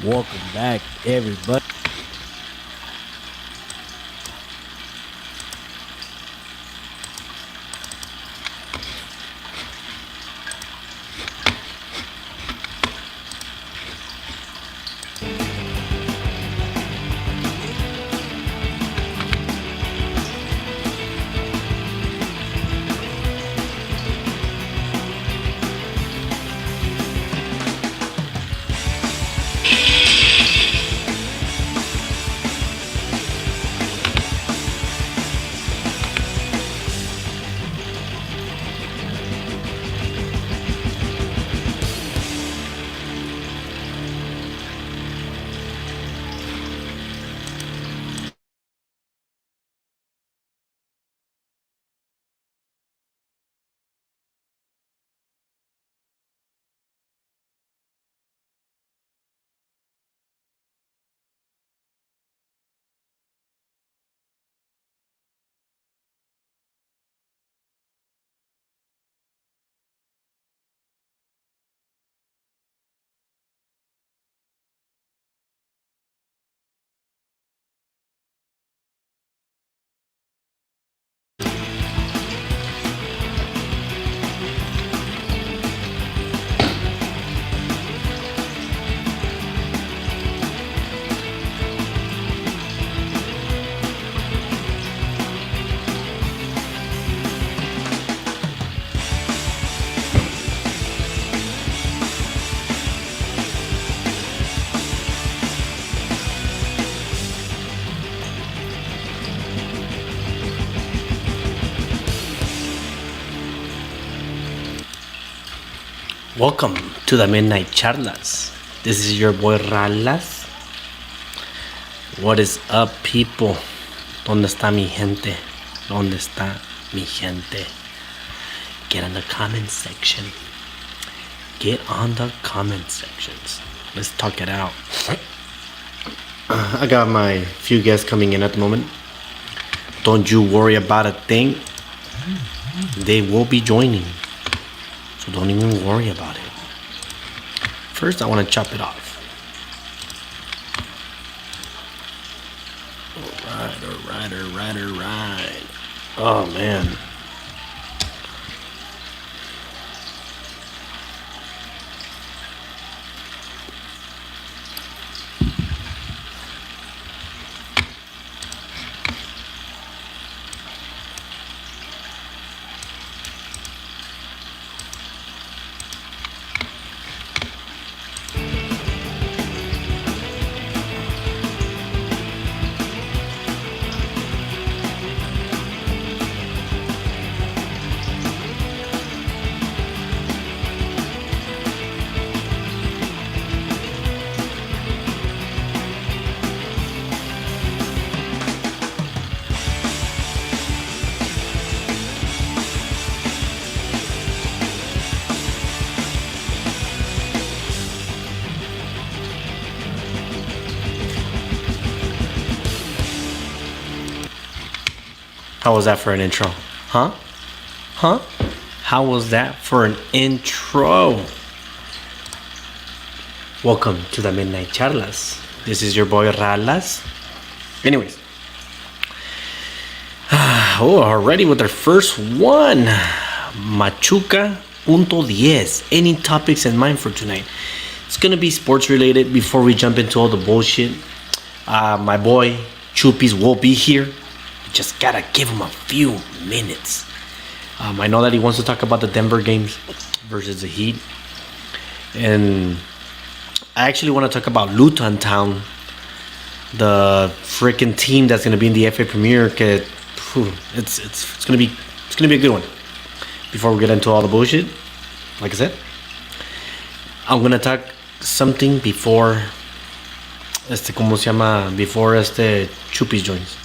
Welcome back, everybody. Welcome to the MidNite Charlas. This is your boy Ralas. What is up, people? ¿Dónde está mi gente? ¿Dónde está mi gente? Get in the comment section. Get on the comment sections. Let's talk it out. I got my few guests coming in at the moment. Don't you worry about a thing. They will be joining. So don't even worry about it. First, I want to chop it off. Alright. Oh, man. How was that for an intro? Huh? How was that for an intro? Welcome to the MidNite Charlas. This is your boy Ralas. Anyways. Already with our first one. Machuca punto 10. Any topics in mind for tonight? It's gonna be sports related before we jump into all the bullshit. My boy Chupis will be here. Just gotta give him a few minutes. I know that he wants to talk about the Denver games versus the Heat. And I actually want to talk about Luton Town, the freaking team that's gonna be in the FA Premier. It's gonna be a good one. Before we get into all the bullshit, like I said, I'm gonna talk something before before Chupis joins.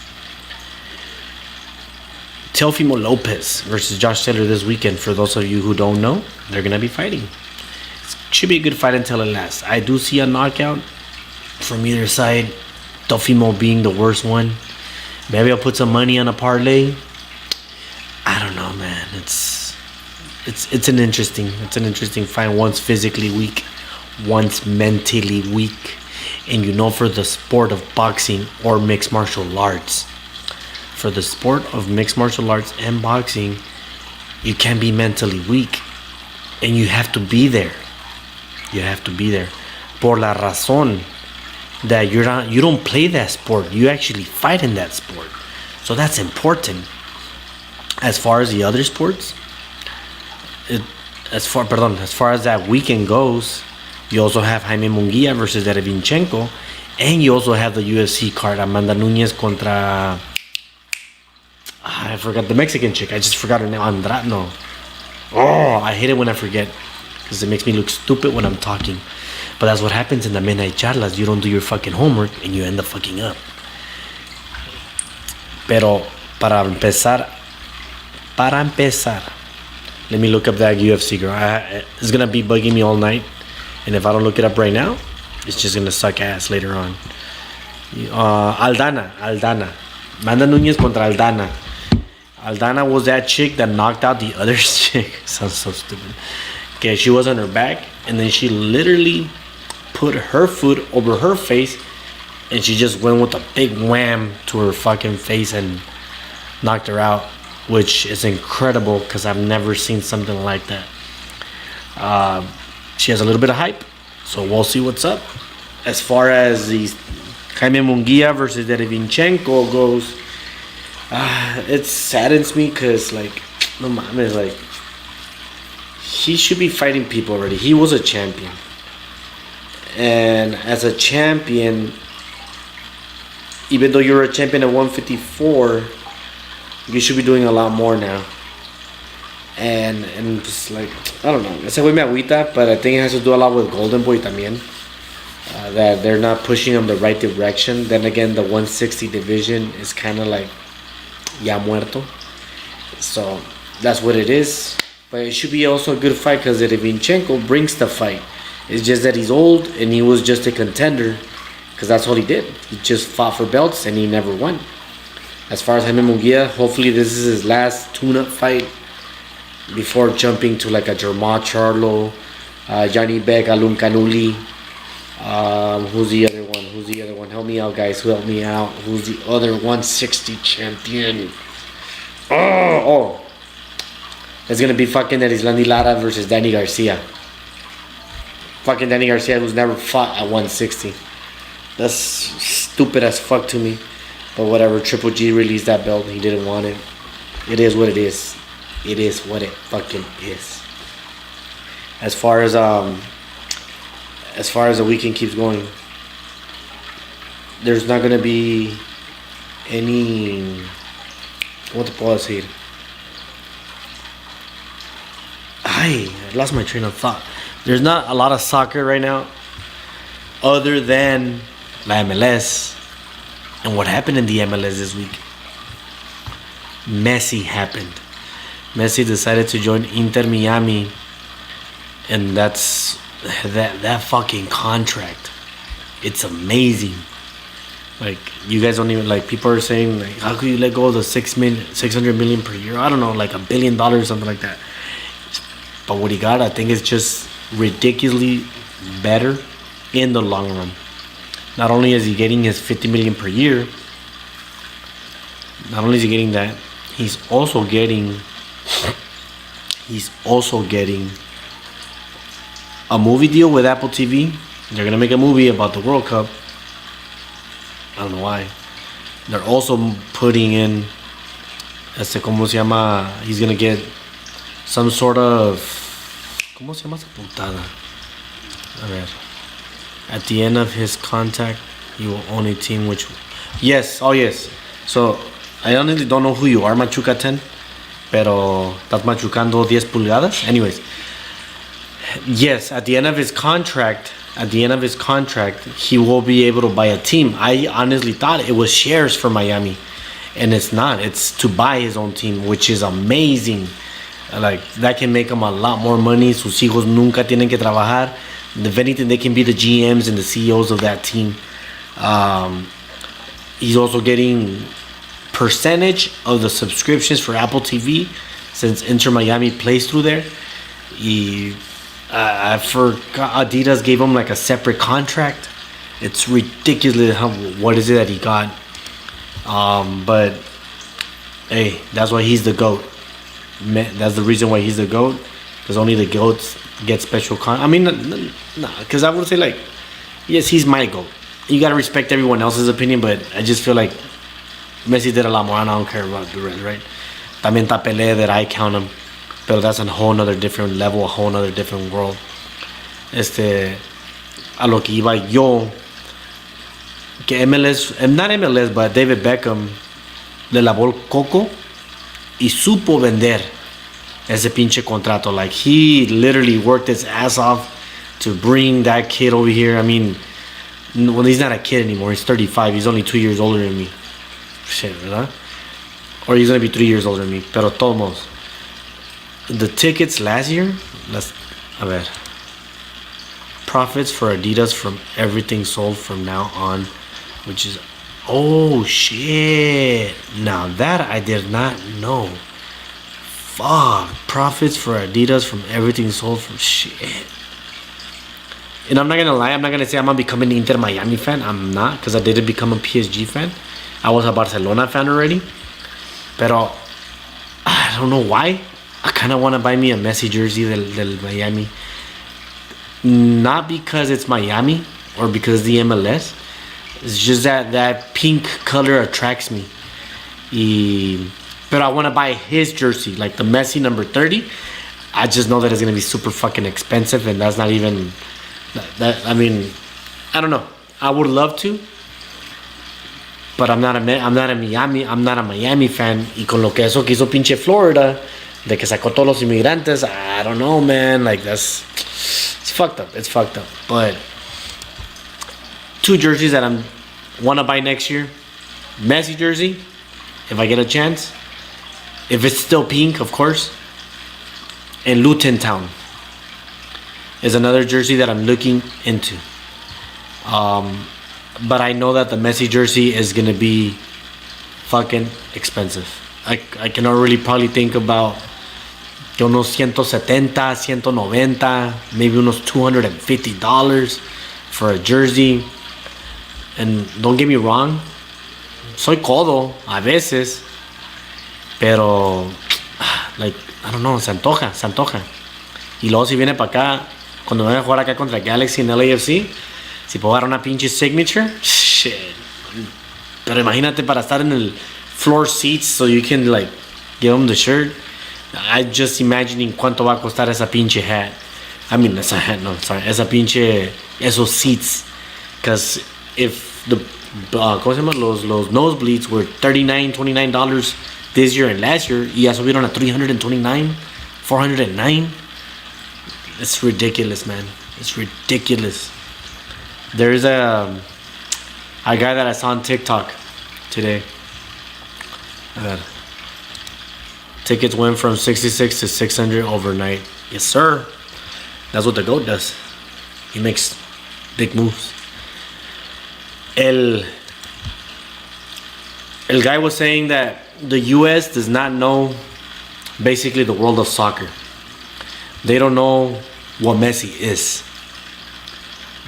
Teofimo Lopez versus Josh Taylor this weekend. For those of you who don't know, they're gonna be fighting. It should be a good fight until it lasts. I do see a knockout from either side. Teofimo being the worst one. Maybe I'll put some money on a parlay. I don't know, man. It's an interesting fight. One's physically weak, one's mentally weak, and you know for the sport of boxing or mixed martial arts. For the sport of mixed martial arts and boxing, you can't be mentally weak, and you have to be there. You have to be there. Por la razón that you don't play that sport, you actually fight in that sport. So that's important. As far as the other sports, as far as that weekend goes, you also have Jaime Munguia versus Derevinchenko, and you also have the UFC card, Amanda Nunes contra, I forgot the Mexican chick. I just forgot her name. No. Oh, I hate it when I forget, because it makes me look stupid when I'm talking. But that's what happens in the MidNite Charlas. You don't do your fucking homework and you end up fucking up. Pero para empezar, let me look up that UFC girl. It's gonna be bugging me all night, and if I don't look it up right now, it's just gonna suck ass later on. Aldana. Amanda Nunes contra Aldana. Aldana was that chick that knocked out the other chick. Sounds so stupid. Okay, she was on her back, and then she literally put her foot over her face, and she just went with a big wham to her fucking face and knocked her out, which is incredible because I've never seen something like that. She has a little bit of hype, so we'll see what's up. As far as the Jaime Munguia versus Derevinchenko goes, it saddens me because, like, no mames, like, he should be fighting people already. He was a champion, and as a champion, even though you're a champion at 154, you should be doing a lot more now. And just like, I don't know, ese güey me agüita, but I think it has to do a lot with Golden Boy también. That they're not pushing him the right direction. Then again, the 160 division is kind of like ya muerto. So that's what it is. But it should be also a good fight because Derevinchenko brings the fight. It's just that he's old and he was just a contender because that's all he did. He just fought for belts and he never won. As far as Jaime Munguia, hopefully this is his last tune-up fight before jumping to like a MidNite Charlo, Johnny Beck, Alun Kanuli. Who's the other one? Help me out, guys. Help me out. Who's the other 160 champion? Oh. It's gonna be fucking Erislandy Lara versus Danny Garcia. Fucking Danny Garcia, who's never fought at 160. That's stupid as fuck to me. But whatever, Triple G released that belt. He didn't want it. It is what it is. It is what it fucking is. As far as the weekend keeps going, there's not gonna be any. What te puedo decir? I lost my train of thought. There's not a lot of soccer right now, other than la MLS. And what happened in the MLS this week? Messi happened. Messi decided to join Inter Miami, and that's that fucking contract. It's amazing. Like, you guys don't even, like, people are saying, like, how could you let go of the 600 million per year? I don't know, like $1 billion or something like that. But what he got, I think, is just ridiculously better in the long run. Not only is he getting his 50 million per year, not only is he getting that, he's also getting a movie deal with Apple TV. They're gonna make a movie about the World Cup. I don't know why. They're also putting in, ¿cómo se llama? He's gonna get some sort of, ¿cómo se llama esa putada? A ver. At the end of his contract, he will own a team which... Yes, oh yes. So, I honestly don't know who you are, Machuca 10. Pero, estás machucando 10 pulgadas? Anyways. Yes, at the end of his contract, he will be able to buy a team. I honestly thought it was shares for Miami. And it's not. It's to buy his own team, which is amazing. Like, that can make him a lot more money. Sus hijos nunca tienen que trabajar. If anything, they can be the GMs and the CEOs of that team. He's also getting percentage of the subscriptions for Apple TV since Inter Miami plays through there. I forgot, Adidas gave him like a separate contract It's ridiculous what is it that he got. But hey, that's why he's the GOAT. That's the reason why he's the GOAT. Because only the GOATs get special I mean, nah, because I would say like, yes, he's my GOAT. You gotta respect everyone else's opinion, but I just feel like Messi did a lot more, and I don't care about the rest, right? También está Pelé that I count him, but that's a whole nother different level, a whole nother different world. A lo que iba yo, que MLS, not MLS, but David Beckham le lavó el coco y supo vender ese pinche contrato. Like, he literally worked his ass off to bring that kid over here. I mean, well, he's not a kid anymore. He's 35. He's only 2 years older than me. Shit, ¿verdad? Or he's gonna be 3 years older than me. Pero todos. The tickets last year, a ver. Profits for Adidas from everything sold from now on, which is, oh shit. Now that I did not know. Fuck. Profits for Adidas from everything sold from shit. And I'm not gonna lie, I'm not gonna say I'm gonna become an Inter Miami fan. I'm not, because I didn't become a PSG fan. I was a Barcelona fan already. Pero I don't know why. I kind of want to buy me a Messi jersey del Miami. Not because it's Miami or because the MLS. It's just that pink color attracts me. But I want to buy his jersey, like the Messi number 30. I just know that it's gonna be super fucking expensive, and that's not even that. I mean, I don't know. I would love to, but I'm not a Miami fan. Y con lo que eso que hizo pinche Florida, de que sacó todos los inmigrantes, I don't know, man. Like, it's fucked up. It's fucked up. But 2 jerseys that I want to buy next year: Messi jersey, if I get a chance, if it's still pink, of course. And Luton Town is another jersey that I'm looking into. But I know that the Messi jersey is gonna be fucking expensive. I can already probably think about unos 170, 190, maybe unos $250 for a jersey. And don't get me wrong, soy codo a veces, pero like, I don't know, se antoja. Y luego si viene para acá, cuando venga a jugar acá contra Galaxy en LAFC, si puedo dar una pinche signature, shit. Pero imagínate para estar en el floor seats so you can like give them the shirt. I just imagining cuánto va a costar esa pinche hat. I mean, esa hat, no, sorry, esa pinche, esos seats. Because if the, ¿cómo se llama? Los nosebleeds were $39, $29 this year and last year, y ya subieron a $329, $409. It's ridiculous, man. It's ridiculous. There's a guy that I saw on TikTok today. Tickets went from 66 to 600 overnight. Yes, sir. That's what the GOAT does. He makes big moves. El guy was saying that the US does not know basically the world of soccer. They don't know what Messi is.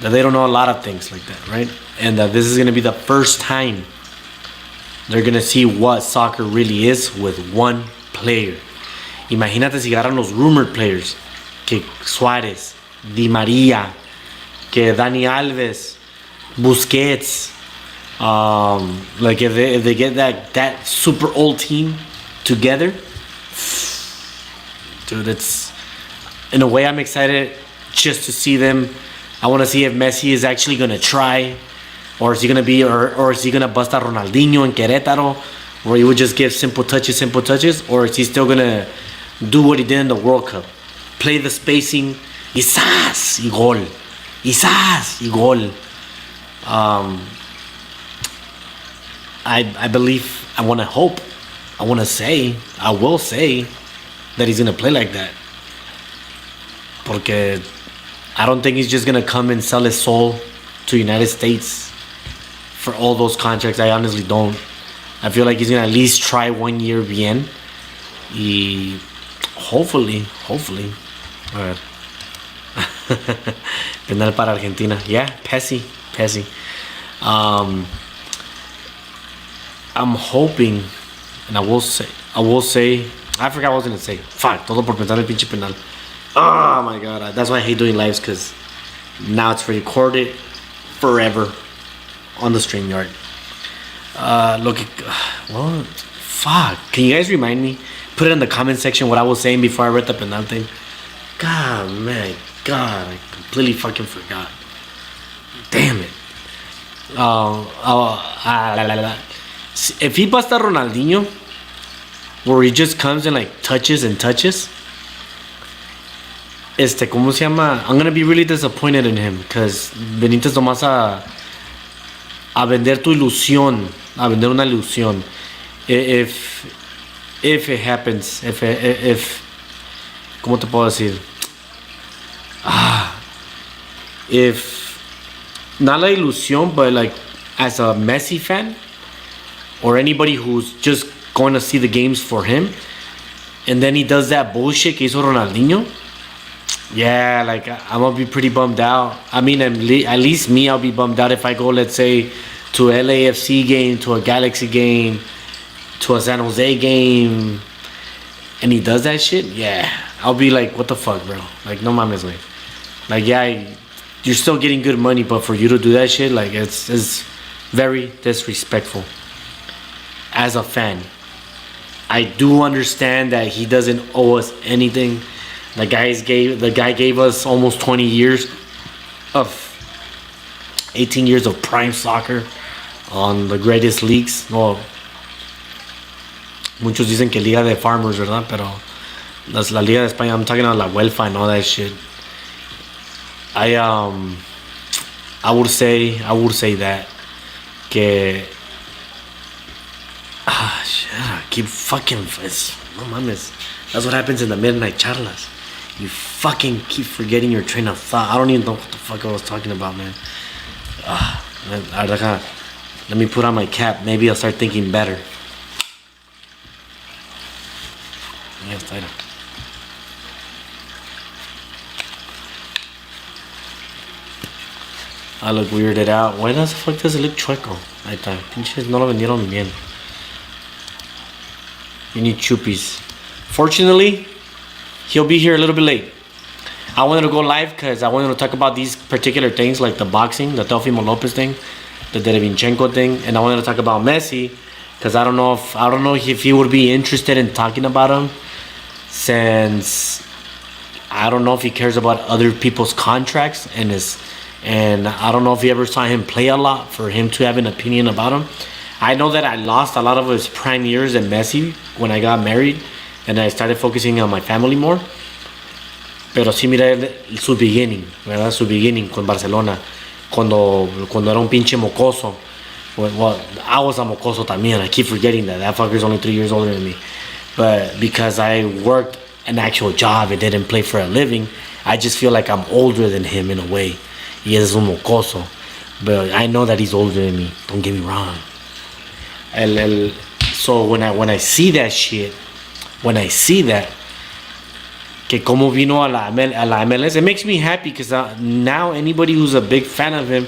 That they don't know a lot of things like that, right? And that this is going to be the first time they're going to see what soccer really is with one player. Imagínate si agarran los rumored players, que Suárez, Di María, que Dani Alves, Busquets, like if they get that super old team together, dude, it's, in a way I'm excited just to see them. I want to see if Messi is actually gonna try, or is he gonna be, or is he gonna bust a Ronaldinho in Querétaro, where he would just give simple touches, or is he still gonna do what he did in the World Cup, play the spacing, quizás y gol, quizás y gol. I believe, I want to hope, I will say that he's gonna play like that, porque I don't think he's just gonna come and sell his soul to United States for all those contracts. I honestly don't. I feel like he's gonna at least try 1 year bien. Y hopefully. A ver. Penal para Argentina. Yeah, Pessi. Um, I'm hoping, and I will say, I forgot what I was gonna say. Fuck, todo por pensar en el pinche penal. Oh my god, that's why I hate doing lives, because now it's recorded forever on the StreamYard. Look, what? Fuck. Can you guys remind me? Put it in the comment section what I was saying before I read the penal thing. God, man, God, I completely fucking forgot. Damn it. If he busts a Ronaldinho, where he just comes and like touches and touches, ¿cómo se llama? I'm gonna be really disappointed in him, because Benítez nomás a vender tu ilusión, a vender una ilusión. If it happens, if ¿cómo te puedo decir? If not la ilusión, but like as a Messi fan or anybody who's just going to see the games for him, and then he does that bullshit que hizo Ronaldinho, yeah, like I'm gonna be pretty bummed out. I mean, at least me, I'll be bummed out if I go, let's say, to a LAFC game, to a Galaxy game, to a San Jose game, and he does that shit. Yeah, I'll be like, what the fuck, bro? Like, no mames, way. Like, yeah, you're still getting good money, but for you to do that shit, like, it's very disrespectful. As a fan, I do understand that he doesn't owe us anything. The guy gave us almost 20 years of 18 years of prime soccer on the greatest leagues. Well, muchos dicen que Liga de Farmers, ¿verdad? Pero la Liga de España, I'm talking about la Welfa and all that shit. I would say that que shit, I keep fucking, no mames. That's what happens in the MidNite Charlas. You fucking keep forgetting your train of thought. I don't even know what the fuck I was talking about, man. Let me put on my cap. Maybe I'll start thinking better. Ya está. I look weirded out. Why the fuck does it look chueco? Ahí está. Pinches no lo vendieron bien. You need chuppies. Fortunately, he'll be here a little bit late. I wanted to go live because I wanted to talk about these particular things, like the boxing, the Teofimo Lopez thing, the Derevinchenko thing, and I wanted to talk about Messi because I don't know if he would be interested in talking about him, since I don't know if he cares about other people's contracts and I don't know if he ever saw him play a lot for him to have an opinion about him. I know that I lost a lot of his prime years in Messi when I got married and I started focusing on my family more. Pero sí miré su beginning, ¿verdad? Su beginning con Barcelona, cuando era un pinche mocoso. Well, I was a mocoso también. I keep forgetting that. That fucker's only 3 years older than me. But because I worked an actual job and didn't play for a living, I just feel like I'm older than him in a way. Y es un mocoso. But I know that he's older than me. Don't get me wrong. So when I see that shit, when I see that, que como vino a la MLS, it makes me happy because now anybody who's a big fan of him,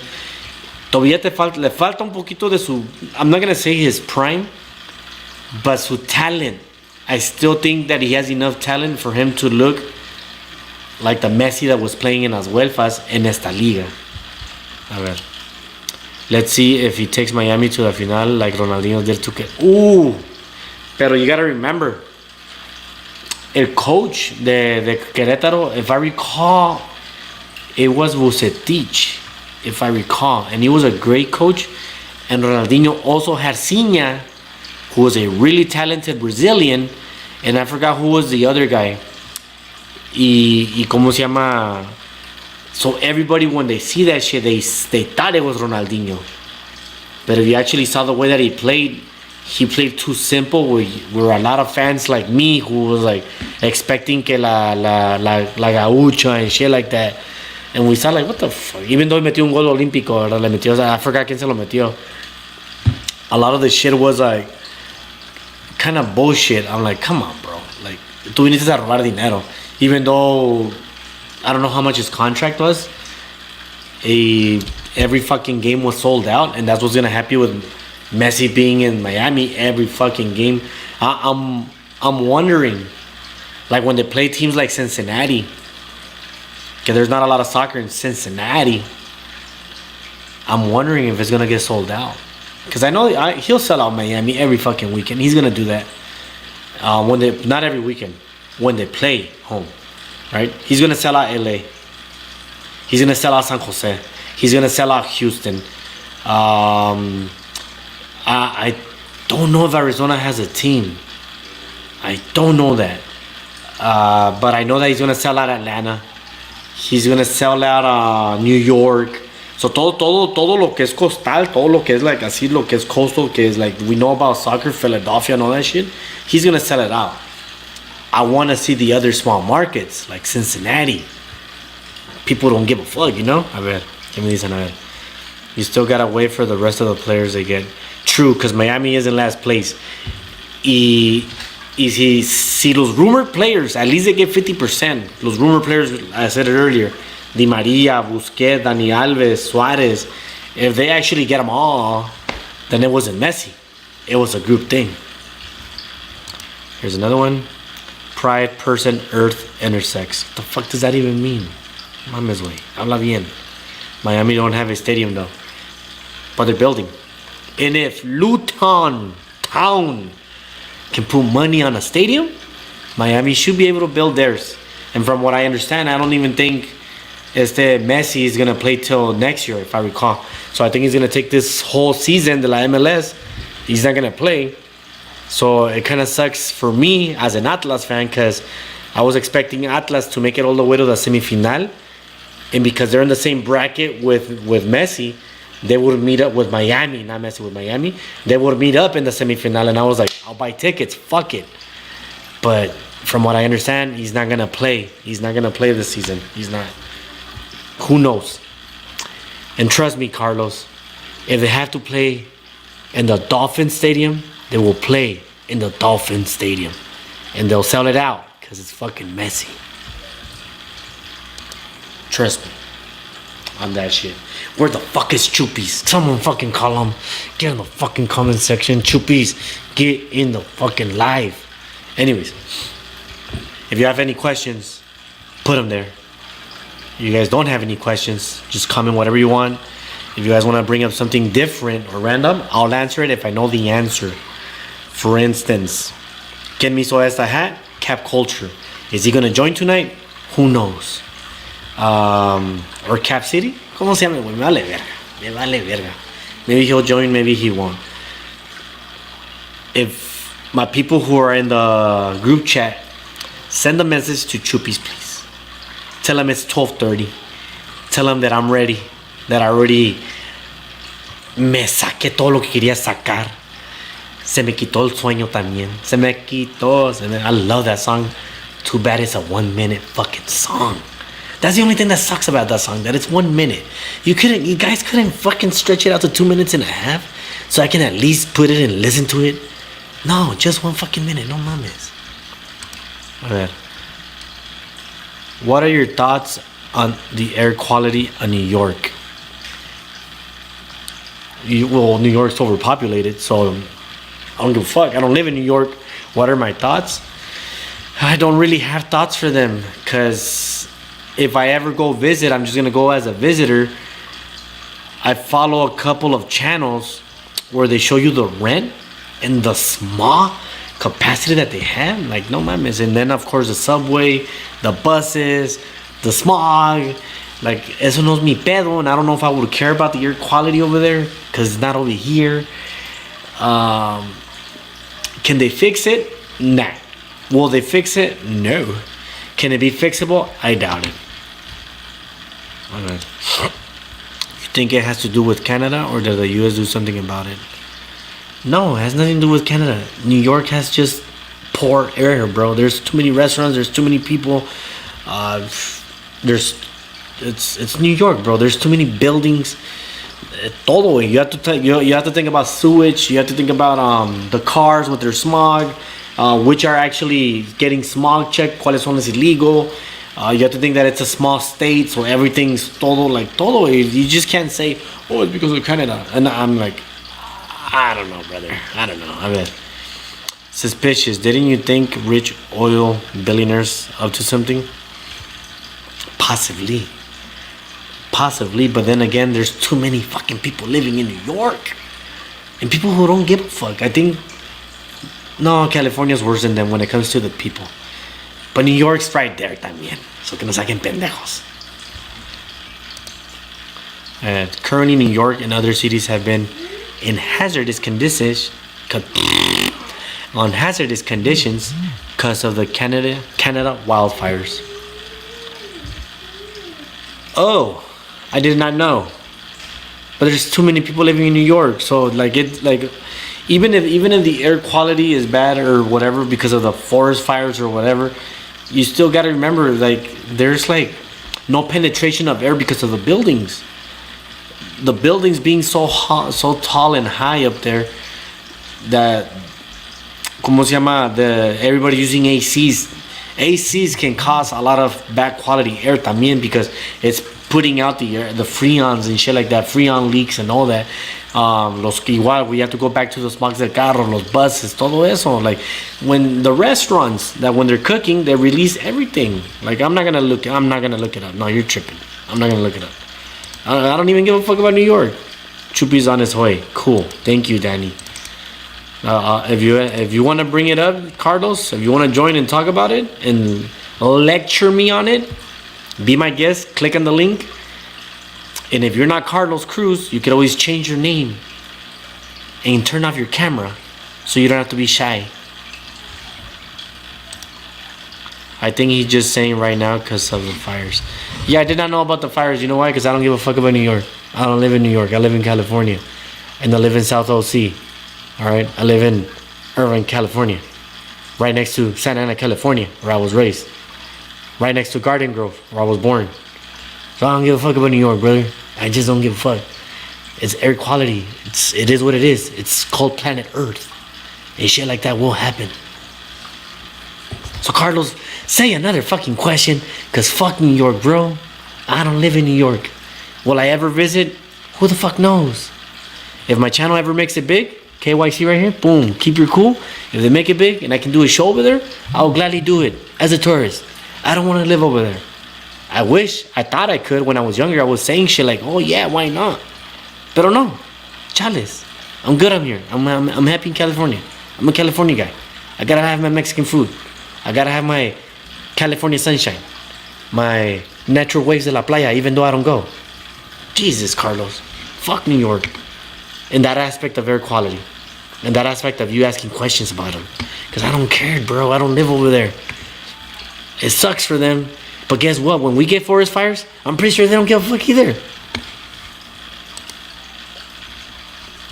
todavía le falta un poquito de su, I'm not gonna say his prime, but su talent. I still think that he has enough talent for him to look like the Messi that was playing in las Welfas en esta liga. A ver. Let's see if he takes Miami to the final like Ronaldinho did to Ooh! Pero you gotta remember, el coach de Querétaro, if I recall, it was Vucetich, if I recall. And he was a great coach. And Ronaldinho also had Ciña, who was a really talented Brazilian. And I forgot who was the other guy. Y ¿cómo se llama? So everybody, when they see that shit, they thought it was Ronaldinho. But if you actually saw the way that he played too simple. Where a lot of fans like me who was like expecting que la gaucha and shit like that. And we saw like, what the fuck? Even though he metió un gol olímpico, le metió, I forgot quién se lo metió. A lot of the shit was like kind of bullshit. I'm like, come on, bro. Like, tú viniste a robar dinero. Even though I don't know how much his contract was. every fucking game was sold out, and that's what's gonna happen with Messi being in Miami every fucking game. I'm wondering, like when they play teams like Cincinnati, because there's not a lot of soccer in Cincinnati. I'm wondering if it's gonna get sold out, because I know he'll sell out Miami every fucking weekend. He's gonna do that. When they not every weekend, when they play home, right? He's gonna sell out LA. He's gonna sell out San Jose. He's gonna sell out Houston. I don't know if Arizona has a team. I don't know that. But I know that he's gonna sell out Atlanta. He's gonna sell out New York. So todo lo que es costal, todo lo que es like así, lo que es coastal, que is like we know about soccer, Philadelphia and all that shit. He's gonna sell it out. I want to see the other small markets like Cincinnati. People don't give a fuck, you know. A ver, ¿qué me dicen? A ver. You still gotta wait for the rest of the players they get. True, because Miami is in last place. Y si los rumored players, at least they get 50%. Los rumored players, I said it earlier, Di Maria, Busquets, Dani Alves, Suarez, if they actually get them all, then it wasn't Messi. It was a group thing. Here's another one. Pride, person, earth, intersex. What the fuck does that even mean? Mames, güey. Habla bien. Miami don't have a stadium though. But they're building. And if Luton Town can put money on a stadium, Miami should be able to build theirs. And from what I understand, I don't even think Messi is going to play till next year, if I recall. So I think he's going to take this whole season de la MLS. He's not going to play. So it kind of sucks for me as an Atlas fan, because I was expecting Atlas to make it all the way to the semifinal. And because they're in the same bracket with Messi, they would meet up with Miami, not Messi, with Miami. They would meet up in the semifinal, and I was like, I'll buy tickets, fuck it. But from what I understand, he's not going to play. He's not going to play this season. He's not. Who knows? And trust me, Carlos, if they have to play in the Dolphin Stadium, they will play in the Dolphin Stadium. And they'll sell it out because it's fucking Messi. Trust me on that shit. Where the fuck is Chupis? Someone fucking call him. Get in the fucking comment section. Chupis, get in the fucking live. Anyways, if you have any questions, put them there. You guys don't have any questions, just comment whatever you want. If you guys want to bring up something different or random, I'll answer it if I know the answer. For instance, ¿Quién me hizo esta hat? Cap Culture. Is he going to join tonight? Who knows? Or Cap City? ¿Cómo se llama? Me vale verga. Me vale verga. Maybe he'll join, maybe he won't. If my people who are in the group chat, send a message to Chupis, please. Tell him it's 12:30. Tell him that I'm ready. That I already me saqué todo lo que quería sacar. Se me quitó el sueño también. Se me quitó. I love that song. Too bad it's a 1 minute fucking song. That's the only thing that sucks about that song. That it's 1 minute. You guys couldn't fucking stretch it out to 2 minutes and a half, so I can at least put it and listen to it. No, just 1 fucking minute. No mames. A ver. What are your thoughts on the air quality in New York? New York's overpopulated, so I don't give a fuck. I don't live in New York. What are my thoughts? I don't really have thoughts for them, because if I ever go visit, I'm just going to go as a visitor. I follow a couple of channels where they show you the rent and the small capacity that they have. Like, no mames. And then, of course, the subway, the buses, the smog. Like, eso no es mi pedo. And I don't know if I would care about the air quality over there, because it's not over here. Can they fix it? Nah. Will they fix it? No. Can it be fixable? I doubt it. Alright. You think it has to do with Canada, or does the US do something about it? No, it has nothing to do with Canada. New York has just poor air, bro. There's too many restaurants. There's too many people. It's New York, bro. There's too many buildings. Todo. You have to think about sewage. You have to think about the cars with their smog, which are actually getting smog checked. Cuáles son los illegal. You have to think that it's a small state, so everything's todo. You just can't say, oh, it's because of Canada. And I'm like, I don't know, brother. I don't know. I mean, suspicious. Didn't you think rich oil billionaires up to something? Possibly. But then again, there's too many fucking people living in New York. And people who don't give a fuck. I think, no, California's worse than them when it comes to the people. But New York's right there también. So que no saquen pendejos. Currently, New York and other cities have been in hazardous conditions because of the Canada wildfires. Oh, I did not know. But there's too many people living in New York, so even if the air quality is bad or whatever because of the forest fires or whatever, you still got to remember there's no penetration of air because of the buildings. The buildings being so hot, so tall and high up there that everybody using ACs. ACs can cause a lot of bad quality air también because it's putting out the air, the freons and shit like that, freon leaks and all that. Igual, we have to go back to the smogs del carro, los buses, todo eso. Like when the restaurants that when they're cooking, they release everything. Like I'm not gonna look it up. No, you're tripping. I'm not gonna look it up. I don't even give a fuck about New York. Chupi's on his way. Cool. Thank you, Danny. If you want to bring it up, Carlos, if you want to join and talk about it and lecture me on it, be my guest. Click on the link. And if you're not Carlos Cruz, you can always change your name and turn off your camera so you don't have to be shy. I think he's just saying right now because of the fires. Yeah, I did not know about the fires. You know why? Because I don't give a fuck about New York. I don't live in New York. I live in California. And I live in South OC. Alright? I live in Irvine, California. Right next to Santa Ana, California, where I was raised. Right next to Garden Grove, where I was born. So I don't give a fuck about New York, brother. I just don't give a fuck. It's air quality. It is what it is. It's called planet Earth. And shit like that will happen. So Carlos, say another fucking question. Cause fuck New York, bro. I don't live in New York. Will I ever visit? Who the fuck knows? If my channel ever makes it big, KYC right here, boom, keep your cool. If they make it big and I can do a show over there, I'll gladly do it as a tourist. I don't want to live over there. I thought I could when I was younger. I was saying shit like, oh yeah, why not? Pero no, chales. I'm good up here. I'm happy in California. I'm a California guy. I gotta have my Mexican food. I gotta have my California sunshine. My natural waves de la playa, even though I don't go. Jesus, Carlos. Fuck New York. In that aspect of air quality. In that aspect of you asking questions about them. Because I don't care, bro. I don't live over there. It sucks for them. But guess what? When we get forest fires, I'm pretty sure they don't give a fuck either.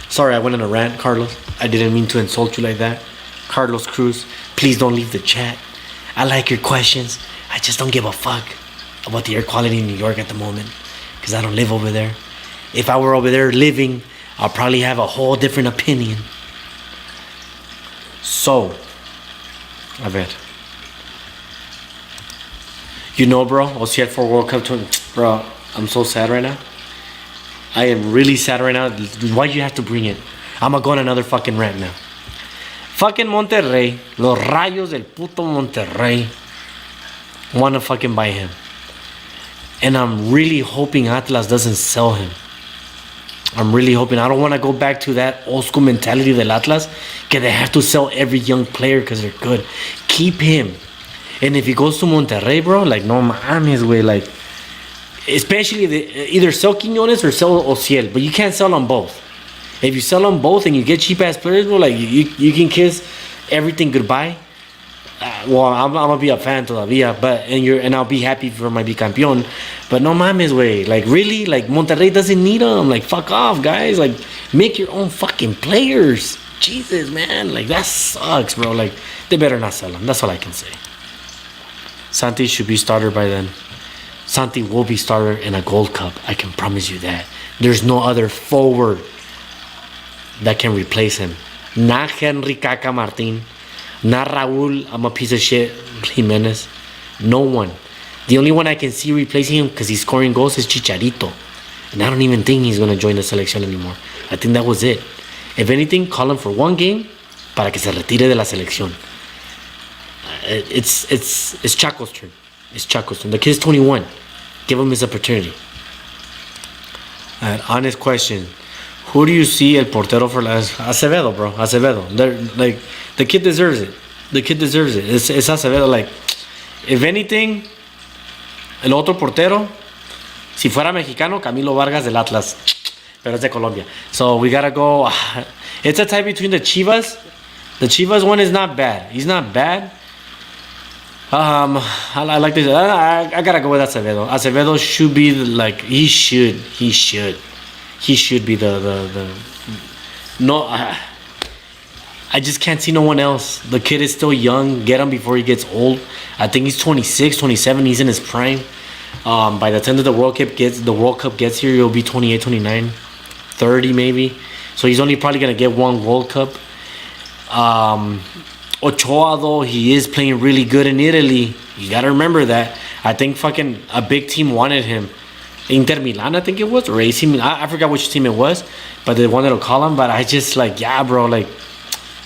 Sorry, I went on a rant, Carlos. I didn't mean to insult you like that. Carlos Cruz, please don't leave the chat. I like your questions. I just don't give a fuck about the air quality in New York at the moment. Because I don't live over there. If I were over there living, I'll probably have a whole different opinion. So, a ver. You know, bro, OCL for World Cup 20. Bro, I'm so sad right now. I am really sad right now. Why do you have to bring it? I'm gonna go on another fucking rant now. Fucking Monterrey, los rayos del puto Monterrey wanna fucking buy him. And I'm really hoping Atlas doesn't sell him. I'm really hoping. I don't want to go back to that old school mentality del Atlas, que they have to sell every young player because they're good. Keep him. And if he goes to Monterrey, bro, like, no mames, way, like, especially either sell Quiñones or sell Ociel, but you can't sell them both. If you sell them both and you get cheap ass players, bro, like, you can kiss everything goodbye. Well, I'm gonna be a fan todavía, and I'll be happy for my bicampeón. But no mames, way, like, really, like, Monterrey doesn't need them. Like, fuck off, guys. Like, make your own fucking players. Jesus, man, like, that sucks, bro. Like, they better not sell them. That's all I can say. Santi should be starter by then. Santi will be starter in a Gold Cup. I can promise you that. There's no other forward that can replace him. Not Henry Caca Martin. Not Raúl, I'm a piece of shit, Jimenez. No one. The only one I can see replacing him because he's scoring goals is Chicharito. And I don't even think he's going to join the selection anymore. I think that was it. If anything, call him for one game para que se retire de la selección. It's Chaco's turn. It's Chaco's turn. The kid's 21. Give him his opportunity. Honest question. Who do you see el portero for Acevedo, bro? Acevedo. Like, the kid deserves it. The kid deserves it. It's Acevedo. Like, if anything, el otro portero, si fuera mexicano, Camilo Vargas del Atlas. Pero es de Colombia. So we gotta go. It's a tie between the Chivas. The Chivas one is not bad. He's not bad. I like this. I gotta go with Acevedo. Acevedo should be like he should be the no. I just can't see no one else. The kid is still young. Get him before he gets old. I think he's 26, 27. He's in his prime. By the time that the World Cup gets here, he'll be 28, 29, 30 maybe. So he's only probably gonna get one World Cup. Ochoa, though, he is playing really good in Italy. You gotta remember that. I think fucking a big team wanted him. Inter Milan, I think it was, or AC Milan. I forgot which team it was, but they wanted to call him. But I just like, yeah, bro, like,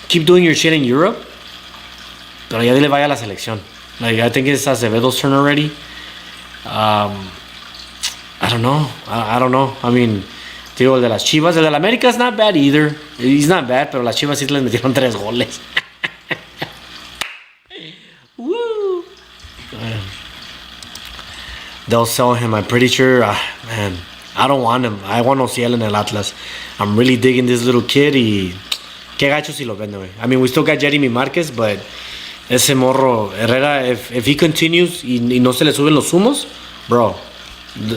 keep doing your shit in Europe. Pero ya dile vaya a la selección. Like, I think it's Acevedo's turn already. I don't know. I don't know. I mean, digo, el de las Chivas, el de la América is not bad either. He's not bad, pero las Chivas sí les metieron 3 goles. Woo! They'll sell him. I'm pretty sure. Man, I don't want him. I want Ociel en el Atlas. I'm really digging this little kid. Y qué gacho si lo vende, güey. I mean, we still got Jeremy Marquez, but ese morro Herrera, if he continues y no se le suben los humos, bro,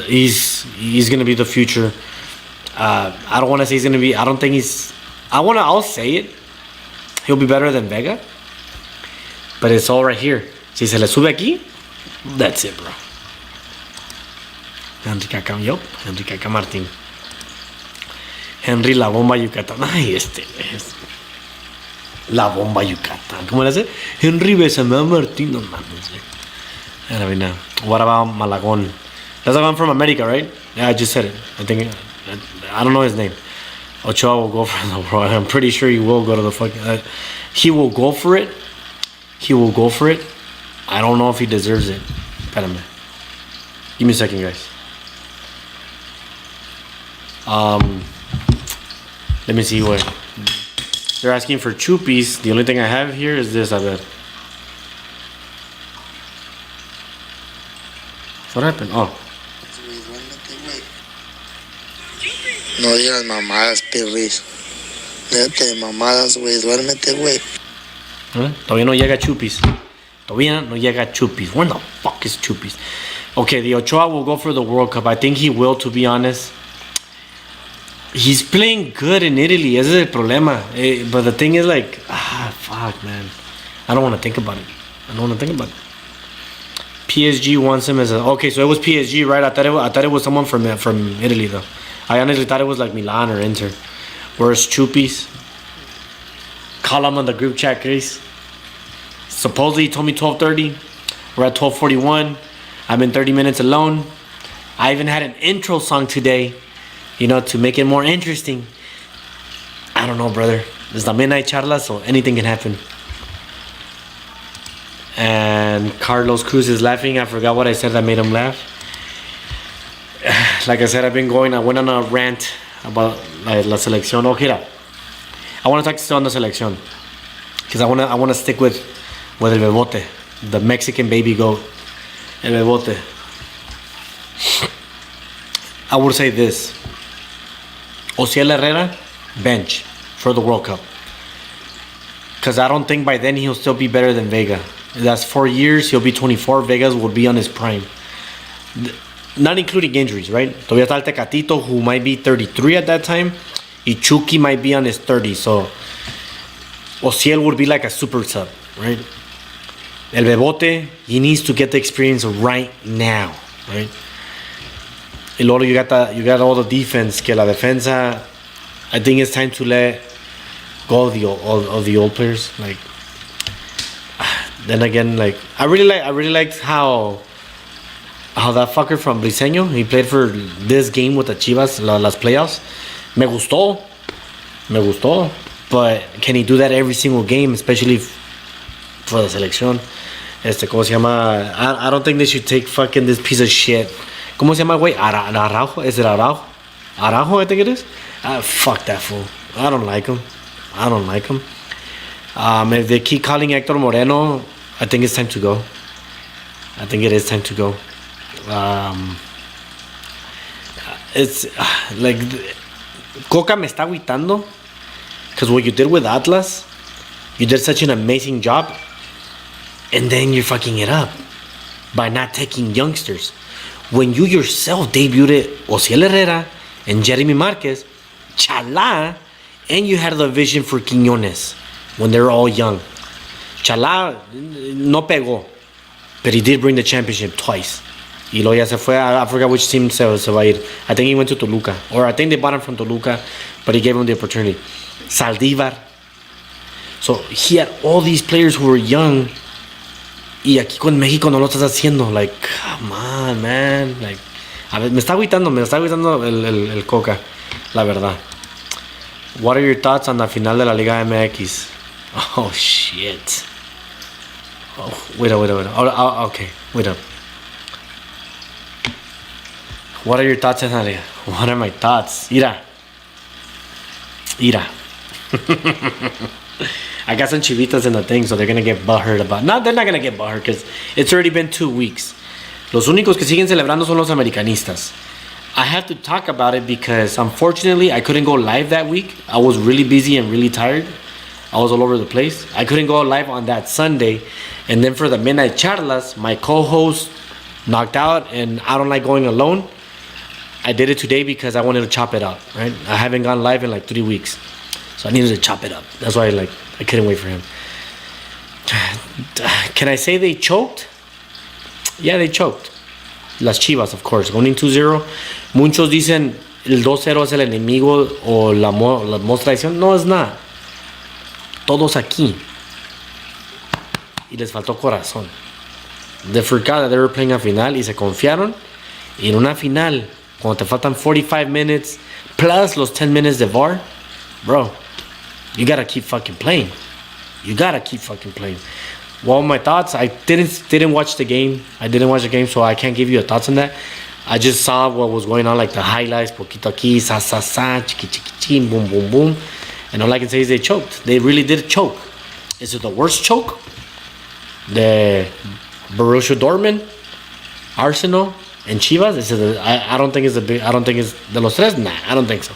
he's gonna be the future. I don't want to say he's gonna be. I don't think he's. I'll say it. He'll be better than Vega. But it's all right here. Si se le sube aquí, that's it, bro. Henry Caca Martín. Henry La Bomba Yucatán. Ay, La Bomba Yucatán. ¿Cómo le hace? Henry Besame a Martín. No mames, güey. I mean, what about Malagón? That's a man from America, right? Yeah, I just said it. I don't know his name. Ochoa will go for the bro. I'm pretty sure he will go to the fucking. He will go for it. He will go for it. I don't know if he deserves it. Espérame. Give me a second, guys. Let me see what. They're asking for chupis. The only thing I have here is this. A ver. What happened? Oh. No digas mamadas, Pirris. Déjate de mamadas, güey. Duérmete, güey. Todavía no llega Chupis. Todavía no llega Chupis. Where the fuck is Chupis? Okay, the Ochoa will go for the World Cup. I think he will, to be honest. He's playing good in Italy. Ese es el problema. But the thing is, like, fuck, man. I don't want to think about it. PSG wants him as a. Okay, so it was PSG, right? I thought it was someone from Italy, though. I honestly thought it was like Milan or Inter. Where's Chupis? Call him on the group chat, Chris. Supposedly he told me 12:30. We're at 12:41. I've been 30 minutes alone. I even had an intro song today, to make it more interesting. I don't know, brother. It's the MidNite Charlas, so anything can happen. And Carlos Cruz is laughing. I forgot what I said that made him laugh. Like I said, I went on a rant about la selección. Okay, I want to talk still on the selección because I want to stick with el Bebote, the Mexican baby goat, el Bebote. I would say this: Ociel Herrera, bench for the World Cup, because I don't think by then he'll still be better than Vega. That's 4 years. He'll be 24. Vegas will be on his prime. Not including injuries, right? Todavía está el Tecatito, who might be 33 at that time. Y Chucky might be on his 30s. So, Ociel would be like a super sub, right? El Bebote, he needs to get the experience right now, right? Y luego you got all the defense. Que la defensa, I think it's time to let go of the old players. Like, then again, like I really liked how how that fucker from Briseño, he played for this game with the Chivas, las playoffs. Me gustó. But can he do that every single game, especially for the selección? ¿Cómo se llama? I don't think they should take fucking this piece of shit. ¿Cómo se llama, güey? Araujo? Is it Araujo? Araujo, I think it is. Fuck that fool. I don't like him. If they keep calling Hector Moreno, I think it's time to go. I think it is time to go. It's like Coca me está agüitando because what you did with Atlas, you did such an amazing job, and then you're fucking it up by not taking youngsters. When you yourself debuted Ociel Herrera and Jeremy Marquez, Chala, and you had the vision for Quiñones when they were all young. Chala no pegó, but he did bring the championship twice. Y luego ya se fue, I forgot which team se va a ir. I think he went to Toluca, or I think they bought him from Toluca, but he gave him the opportunity. Saldívar. So he had all these players who were young, y aquí con México no lo estás haciendo. Like, come on, man. Like, a ver, me está agüitando el Coca, la verdad. What are your thoughts on la final de la Liga MX? Oh, shit. Oh, wait up. Oh, okay, wait up. What are your thoughts, Nadia? What are my thoughts? Ira. I got some chivitas in the thing, so they're gonna get butthurt about. No, they're not gonna get butthurt because it's already been 2 weeks. Los únicos que siguen celebrando son los americanistas. I have to talk about it because unfortunately I couldn't go live that week. I was really busy and really tired. I was all over the place. I couldn't go live on that Sunday. And then for the MidNite Charlas, my co-host knocked out, and I don't like going alone. I did it today because I wanted to chop it up, right? I haven't gone live in like 3 weeks. So I needed to chop it up. That's why I couldn't wait for him. Can I say they choked? Yeah, they choked. Las Chivas, of course, going 2-0. Muchos dicen el 2-0 es el enemigo o la most traición. No, es nada. Todos aquí. Y les faltó corazón. They forgot that they were playing a final y se confiaron. Y en una final, cuando te faltan 45 minutes plus los 10 minutes de VAR, bro, you gotta keep fucking playing. Well, my thoughts, I didn't watch the game. So I can't give you a thoughts on that. I just saw what was going on, like the highlights, poquito aquí, sa, chiqui, chiqui, chin, boom, boom, boom. And all I can say is they choked. They really did choke. Is it the worst choke? The Borussia Dortmund, Arsenal, and Chivas? I don't think it's the big. I don't think it's de los tres. Nah, I don't think so.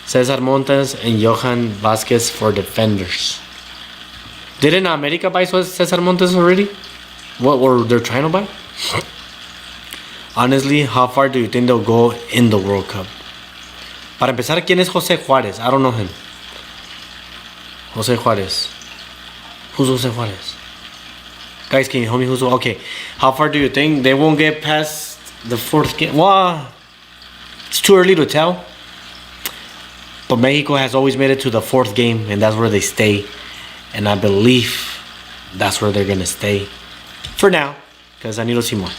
Cesar Montes and Johan Vasquez for defenders. Didn't America buy Cesar Montes already? What were they trying to buy? Honestly, how far do you think they'll go in the World Cup? Para empezar, ¿quién es José Juárez? I don't know him. José Juárez. Who's José Juárez? Guys, can you help me? Okay. How far do you think they won't get past the 4th game? Well, it's too early to tell. But Mexico has always made it to the 4th game, and that's where they stay. And I believe that's where they're going to stay for now, because I need to see more.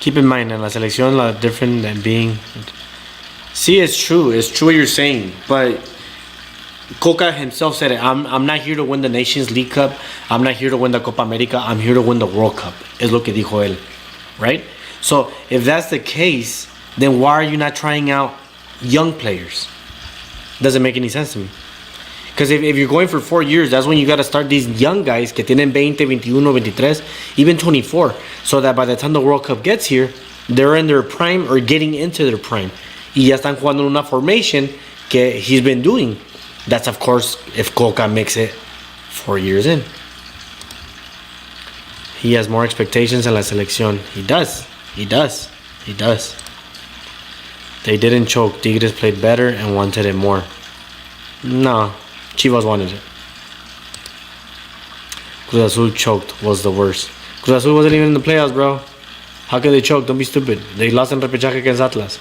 Keep in mind, in la selección, la different than being. See, it's true what you're saying, but Coca himself said it. I'm not here to win the Nations League Cup. I'm not here to win the Copa America. I'm here to win the World Cup. Es lo que dijo él, right? So if that's the case, then why are you not trying out young players? Doesn't make any sense to me. Because if you're going for 4 years, that's when you got to start these young guys que tienen 20, 21, 23, even 24. So that by the time the World Cup gets here, they're in their prime or getting into their prime. Y ya están jugando en una formation que he's been doing. That's, of course, if Coca makes it 4 years in. He has more expectations en la selección. He does. They didn't choke. Tigres played better and wanted it more. No. Chivas wanted it. Cruz Azul choked, was the worst. Cruz Azul wasn't even in the playoffs, bro. How could they choke? Don't be stupid. They lost in repechaje against Atlas.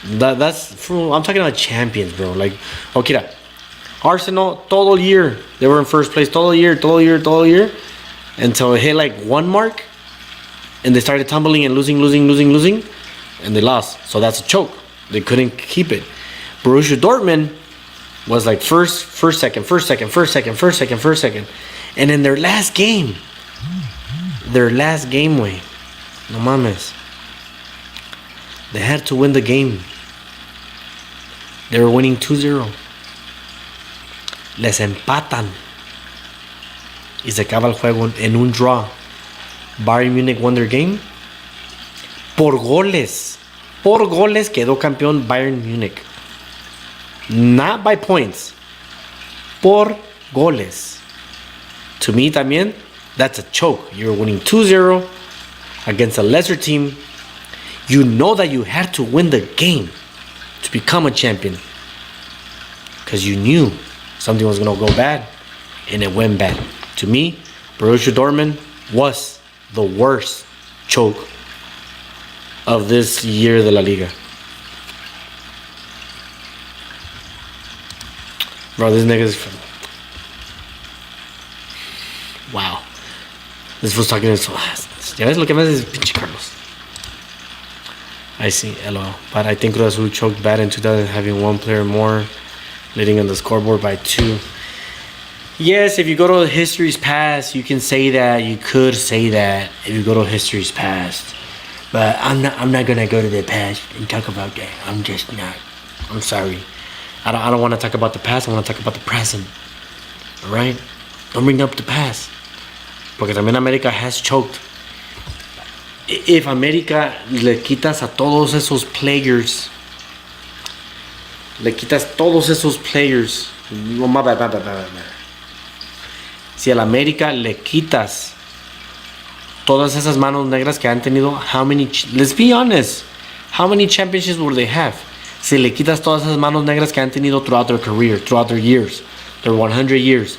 I'm talking about champions, bro. Like, okay, Arsenal, todo year, they were in first place, todo year. until it hit like 1 mark, and they started tumbling and losing, and they lost. So that's a choke. They couldn't keep it. Borussia Dortmund was like first, second, and in their last game, way, no mames, they had to win the game. They were winning 2-0. Les empatan. Y se acaba el juego en un draw. Bayern Munich won their game. Por goles quedó campeón Bayern Munich. Not by points. Por goles. To me también, that's a choke. You're winning 2-0 against a lesser team. You know that you had to win the game to become a champion. Because you knew something was going to go bad, and it went bad. To me, Borussia Dortmund was the worst choke of this year de la Liga. Bro, this nigga's... Wow. This was talking to... Ya ves lo que me hace es pinche Carlos. I see, LOL. But I think Cruz Azul choked bad in 2000, having one player more, leading on the scoreboard by 2. Yes, if you go to history's past, you can say that. You could say that if you go to history's past. But I'm not gonna go to the past and talk about that. I'm just not. I'm sorry. I don't want to talk about the past. I want to talk about the present. All right? Don't bring up the past. Porque también América has choked. If América le quitas a todos esos players, no, my bad. Si al América le quitas todas esas manos negras que han tenido, let's be honest, how many championships will they have? Si le quitas todas esas manos negras que han tenido throughout their career, throughout their years, their 100 years,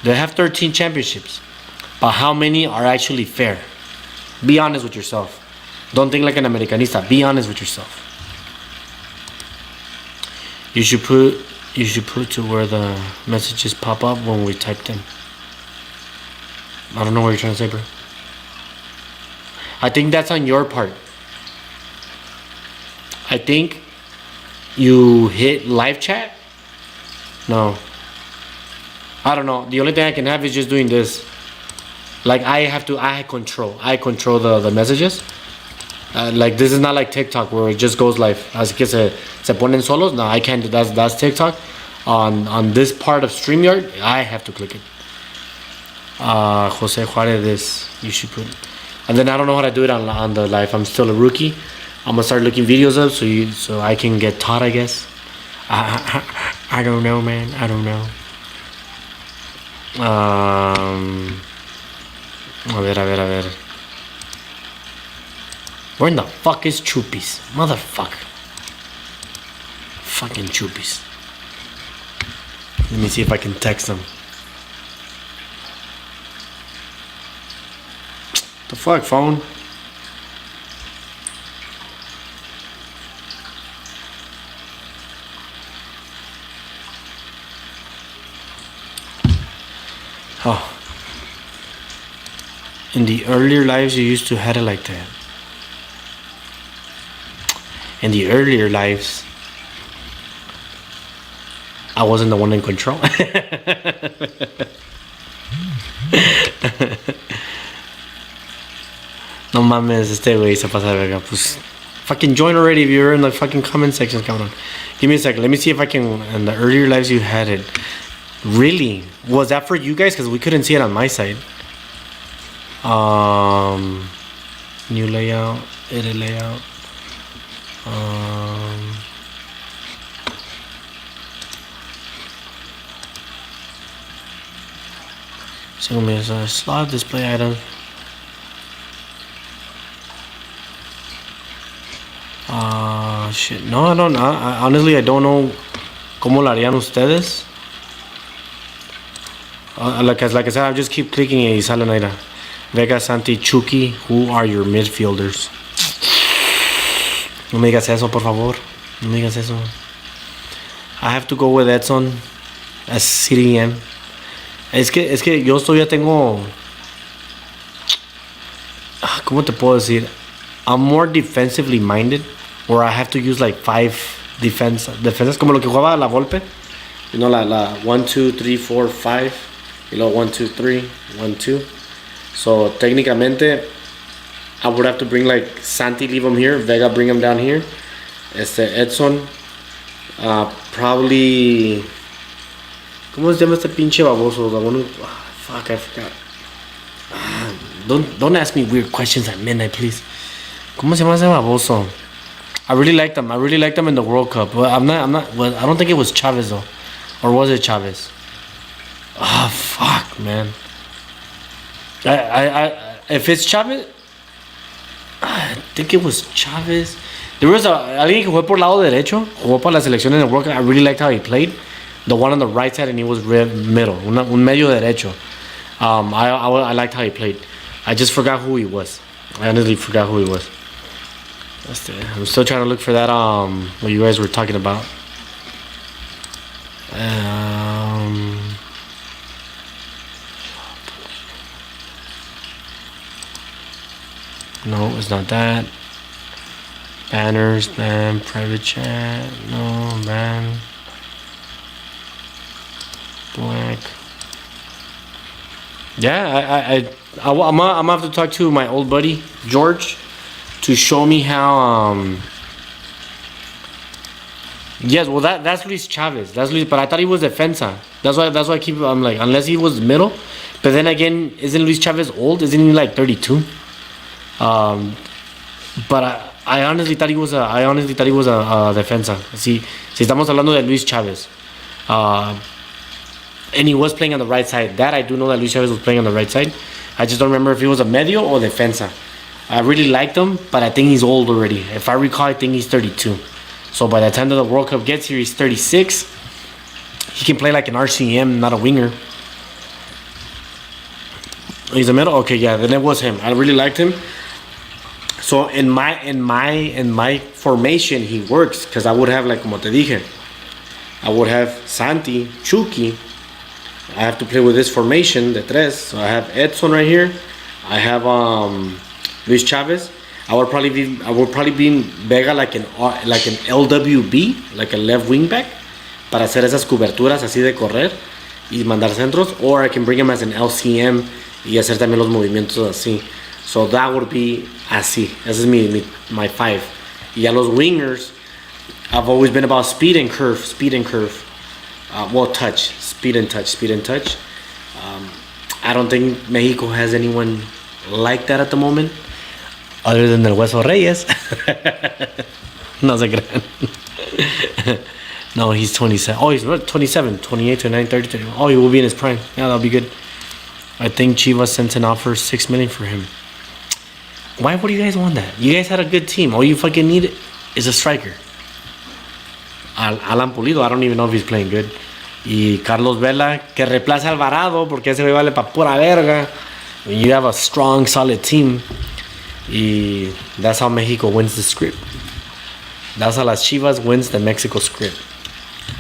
they have 13 championships. But how many are actually fair? Be honest with yourself. Don't think like an Americanista. Be honest with yourself. You should put to where the messages pop up when we type them. I don't know what you're trying to say, bro. I think that's on your part. I think you hit live chat. No. I don't know. The only thing I can have is just doing this. Like I control the messages. Like this is not like TikTok where it just goes live. Así que se ponen solos. No, I can't do that. That's TikTok. On this part of StreamYard, I have to click it. Jose Juarez, you should put. And then I don't know how to do it on the live. I'm still a rookie. I'm gonna start looking videos up so I can get taught, I guess. I don't know, man. I don't know. A ver. Where in the fuck is Chupis? Motherfucker. Fucking Chupis. Let me see if I can text them. The fuck, phone? Oh. In the earlier lives, you used to have it like that. In the earlier lives, I wasn't the one in control. No mames, este güey se pasa de verga. Pues, fucking join already if you're in the fucking comment section, cabrón. Give me a second. Let me see if I can. In the earlier lives, you had it. Really? Was that for you guys? Because we couldn't see it on my side. New layout, edit layout. Single minute slot display item. Shit. No, I don't know. Honestly, I don't know cómo lo harían ustedes. Like I said, I just keep clicking y salen ahí. Vega, Santi, Chucky, who are your midfielders? No me digas eso, por favor. No me digas eso. I have to go with Edson as CDM. Es que yo ya tengo ¿Cómo te puedo decir? I'm more defensively minded, where I have to use like 5 defenses, como lo que jugaba la Volpe. You know, la 1, 2, 3, 4, 5. You know, 1, 2, 3, 1, 2. So técnicamente, I would have to bring like Santi, leave him here. Vega, bring him down here. Edson, probably. ¿Cómo se llama este pinche baboso? Fuck, I forgot. Don't ask me weird questions at midnight, please. ¿Cómo se llama ese baboso? I really liked him. I really liked him in the World Cup. But I'm not. Well, I don't think it was Chavez though, or was it Chavez? Oh fuck, man. If it's Chavez, I think it was Chavez. There was alguien que jugó por lado derecho, jugó para la selección en el World Cup. I really liked how he played. The one on the right side, and he was middle, un medio derecho. I liked how he played. I just forgot who he was. I honestly forgot who he was. I'm still trying to look for that. What you guys were talking about. No, it's not that. Banners, ban, private chat. No, ban. Black. Yeah, I'm gonna have to talk to my old buddy George to show me how. Yes, well that's Luis Chavez. That's Luis, but I thought he was defensa. That's why I keep. I'm like, unless he was middle. But then again, isn't Luis Chavez old? Isn't he like 32? But I honestly thought he was a defensa. Si estamos hablando de Luis Chavez. And he was playing on the right side. That I do know that Luis Chavez was playing on the right side. I just don't remember if he was a medio or defensa. I really liked him, but I think he's old already. If I recall, I think he's 32. So by the time that the World Cup gets here, he's 36. He can play like an RCM, not a winger. He's a middle? Okay, yeah, then it was him. I really liked him. So in my formation, he works, because I would have, like, como te dije, I would have Santi, Chucky. I have to play with this formation, the tres. So I have Edson right here. I have Luis Chavez. I would probably be Vega like an LWB, like a left wing back, para hacer esas coberturas así de correr y mandar centros. Or I can bring him as an LCM y hacer también los movimientos así. So that would be así. This is my 5. Y a los wingers, I've always been about speed and curve. Touch. Speed and touch. I don't think Mexico has anyone like that at the moment, other than El Hueso Reyes. No se crean. No, he's 27. Oh, he's 27, 28, 29, 30, 30. Oh, he will be in his prime. Yeah, that'll be good. I think Chivas sent an offer $6 million for him. Why would you guys want that? You guys had a good team. All you fucking need is a striker. Alan Pulido, I don't even know if he's playing good. Y Carlos Vela, que reemplaza a Alvarado, porque ese güey vale pa' pura verga. When you have a strong, solid team. Y that's how Mexico wins the script. That's how las Chivas wins the Mexico script.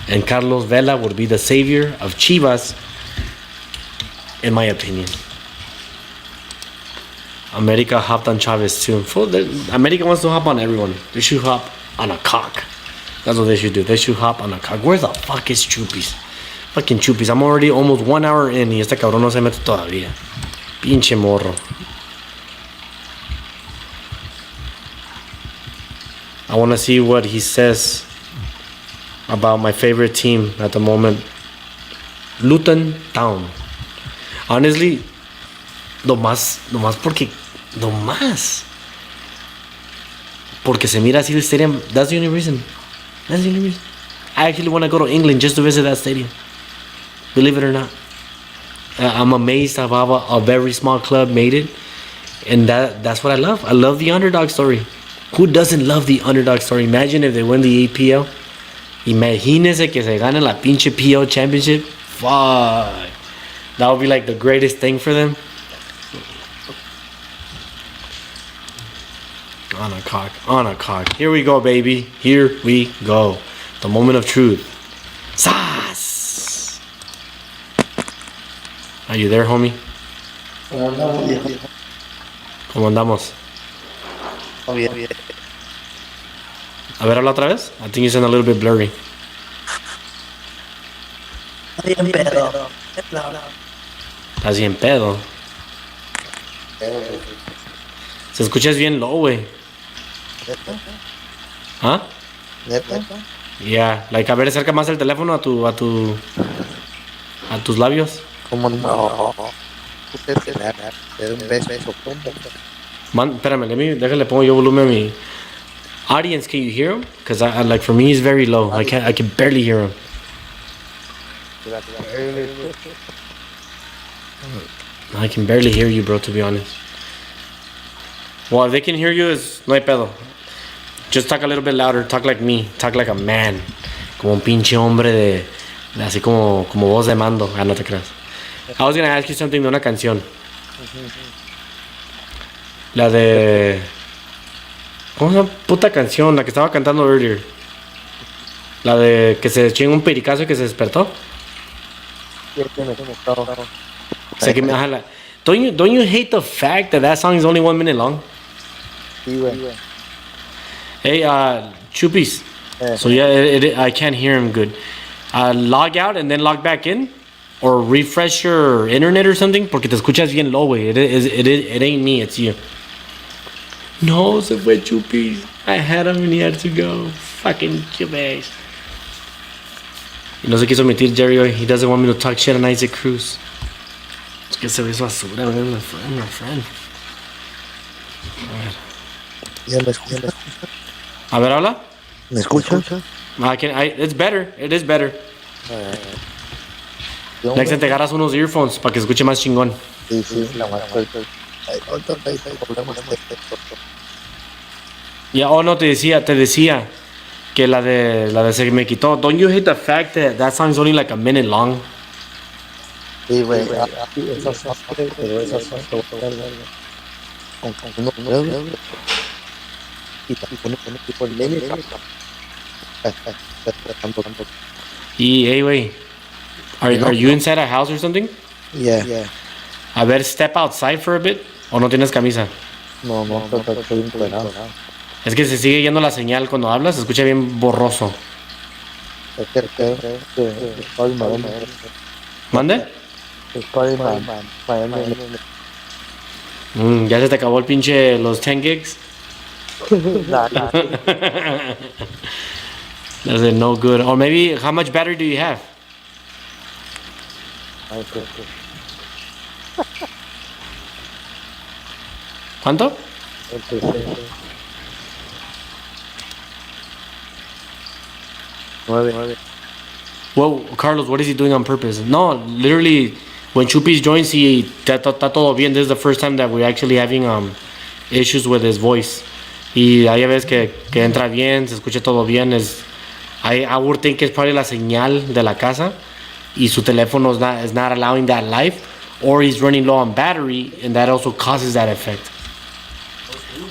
And Carlos Vela would be the savior of Chivas, in my opinion. America hopped on Chavez too. America wants to hop on everyone. They should hop on a cock. That's what they should do. They should hop on a cock. Where the fuck is Chupis? Fucking Chupis. I'm already almost 1 hour in y este cabrón no se mete todavía. Pinche morro. I want to see what he says about my favorite team at the moment. Luton Town. Honestly, porque se mira así el stadium. That's the only reason. I actually want to go to England just to visit that stadium. Believe it or not. I'm amazed how a very small club made it. And that's what I love. I love the underdog story. Who doesn't love the underdog story? Imagine if they win the APL. Imagínese que se gane la pinche PL championship. Fuck. That would be like the greatest thing for them. On a cock. Here we go, baby. Here we go. The moment of truth. Sas! Are you there, homie? ¿Cómo andamos? Bien, bien. A ver, habla otra vez. I think you sound a little bit blurry. Bien, pedo. Estás bien pedo. Se escuchas bien low, güey. ¿Ah? ¿Neta? Yeah, like, a ver, acerca más el teléfono a tus labios. ¿Cómo no? Usted te da un beso. Man, espérame, déjale pongo yo volumen a mi audience. Can you hear him? Because I like for me it's very low. I can barely hear him. I can barely hear you, bro. To be honest. Well, if they can hear you, no hay pedo. Just talk a little bit louder. Talk like me. Talk like a man. Como un pinche hombre de así como voz de mando. Ah, no te creas. I was gonna ask you something de una canción. La de... ¿Cómo se llama? Puta canción, la que estaba cantando earlier. La de que se chinga un pericazo y que se despertó. O sea, que, ajá, don't you hate the fact that song is only 1 minute long? Sí, güey. Hey, Chupis. So yeah, I can't hear him good. Log out and then log back in, or refresh your internet or something, porque te escuchas bien low, güey. It ain't me, it's you. No, se fue Chupis. I had him and he had to go. Fucking Chupis. Y no se quiso meter Jerry hoy. He doesn't want me to talk shit on Isaac Cruz. Es que se ve su basura, güey. My friend. A ver. ¿Ya me escuchas? A ver, habla. ¿Me escuchas? It's better. It is better. Next time te agarras unos earphones para que escuche más chingón. Sí, la más fuerte. Ya, no, te decía que la de se me quitó. Don't you hate the fact that song's only like a minute long? Sí, güey. Esas son, pero esas son con uno y con un tipo de nene. Y, hey, wey, are you inside a house or something? Yeah. A ver, step outside for a bit. ¿O no tienes camisa? No, estoy encuerado. Es que se sigue yendo la señal cuando hablas, se escucha bien borroso. ¿Mande? Ya se te acabó el pinche los 10 gigs. That's it, no good. Or maybe, how much battery do you have? ¿Cuánto? Well, Carlos, what is he doing on purpose? No, literally, when Chupis joins, está todo bien. This is the first time that we're actually having issues with his voice. Y ahí ves que entra bien, se escucha todo bien. I would think it's probably la señal de la casa y su teléfono is not allowing that live, or he's running low on battery and that also causes that effect.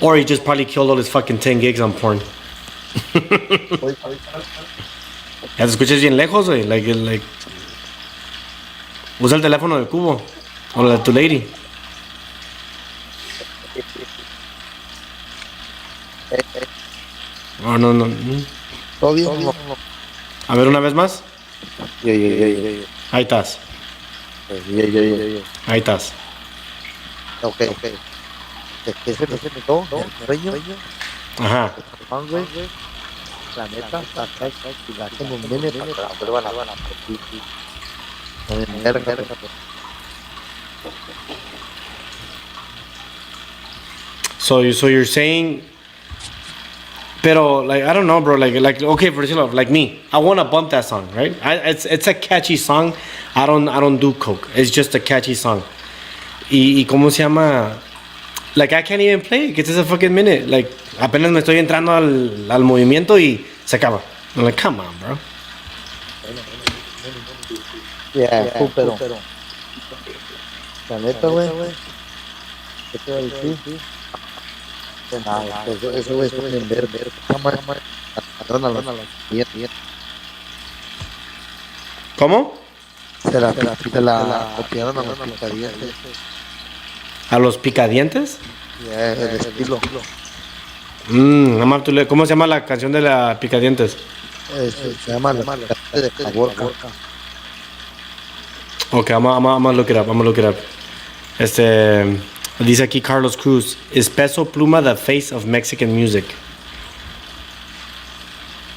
Or he just probably killed all his fucking 10 gigs on porn. Ya te escuchas bien lejos, güey. Like. Usa el teléfono del cubo. O la de tu lady. No. ¿Todo bien? A ver, una vez más. Yeah. Ahí estás. Yeah. Ahí estás. Ok. Ese me todo, sueño. Ajá. La neta, y la hacen un meme para que la vuelvan a verga. So you're saying, pero like I don't know, bro. Like okay, for example, like me, I want to bump that song, right? It's a catchy song. I don't do coke. It's just a catchy song. Y cómo se llama? Like I can't even play it. It's a fucking minute. Like apenas me estoy entrando al movimiento y se acaba. I'm like, come on, bro. Yeah, pero la neta, güey. ¿Qué te voy a decir? De nada, ese güey es un ver. ¿Cómo? Se la copiaron a los picadientes. ¿A los picadientes? Ya es el estilo. I'm up to ¿Cómo se llama la canción de la Picadientes? Se llama la de Caborca. Okay, I'm gonna look it up. I'm gonna look it up. Dice aquí Carlos Cruz. Is Peso Pluma the face of Mexican music?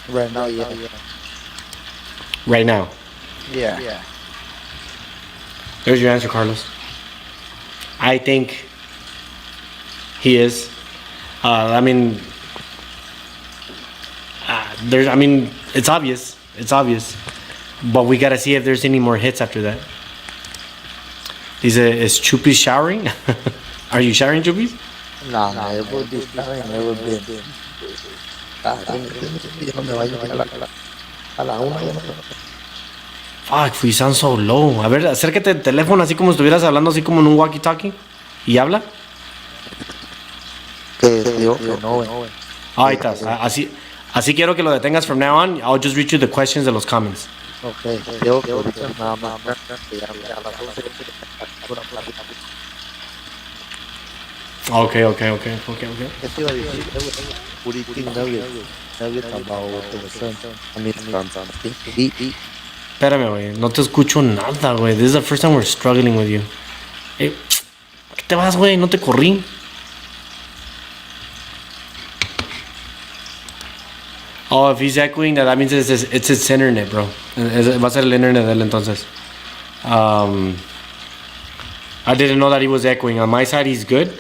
Right now, yeah. Right now. Yeah. There's your answer, Carlos. I think he is. I mean, it's obvious. It's obvious. But we gotta see if there's any more hits after that. Is Chupi showering? Are you showering, Chupis? No, never be flying, never been. Ya me vaya a la una. Ya no. Fuck, we sound so low. A ver, acércate al teléfono así como estuvieras hablando, así como en un walkie-talkie. Y habla. Que digo que no, güey. Ahí estás. Así quiero que lo detengas from now on. I'll just read you the questions de los comments. Ok, digo que ahorita nada más. Que ya a las 12. Okay. ¿Qué te iba a decir? Puritin nuggets about the sun. I mean, Espérame, güey. No te escucho nada, güey. This is the first time we're struggling with you. ¿Qué te vas, güey? No te corrí. Oh, if he's echoing, that means it's his internet, bro. Va a ser el internet de él, entonces. I didn't know that he was echoing. On my side, he's good.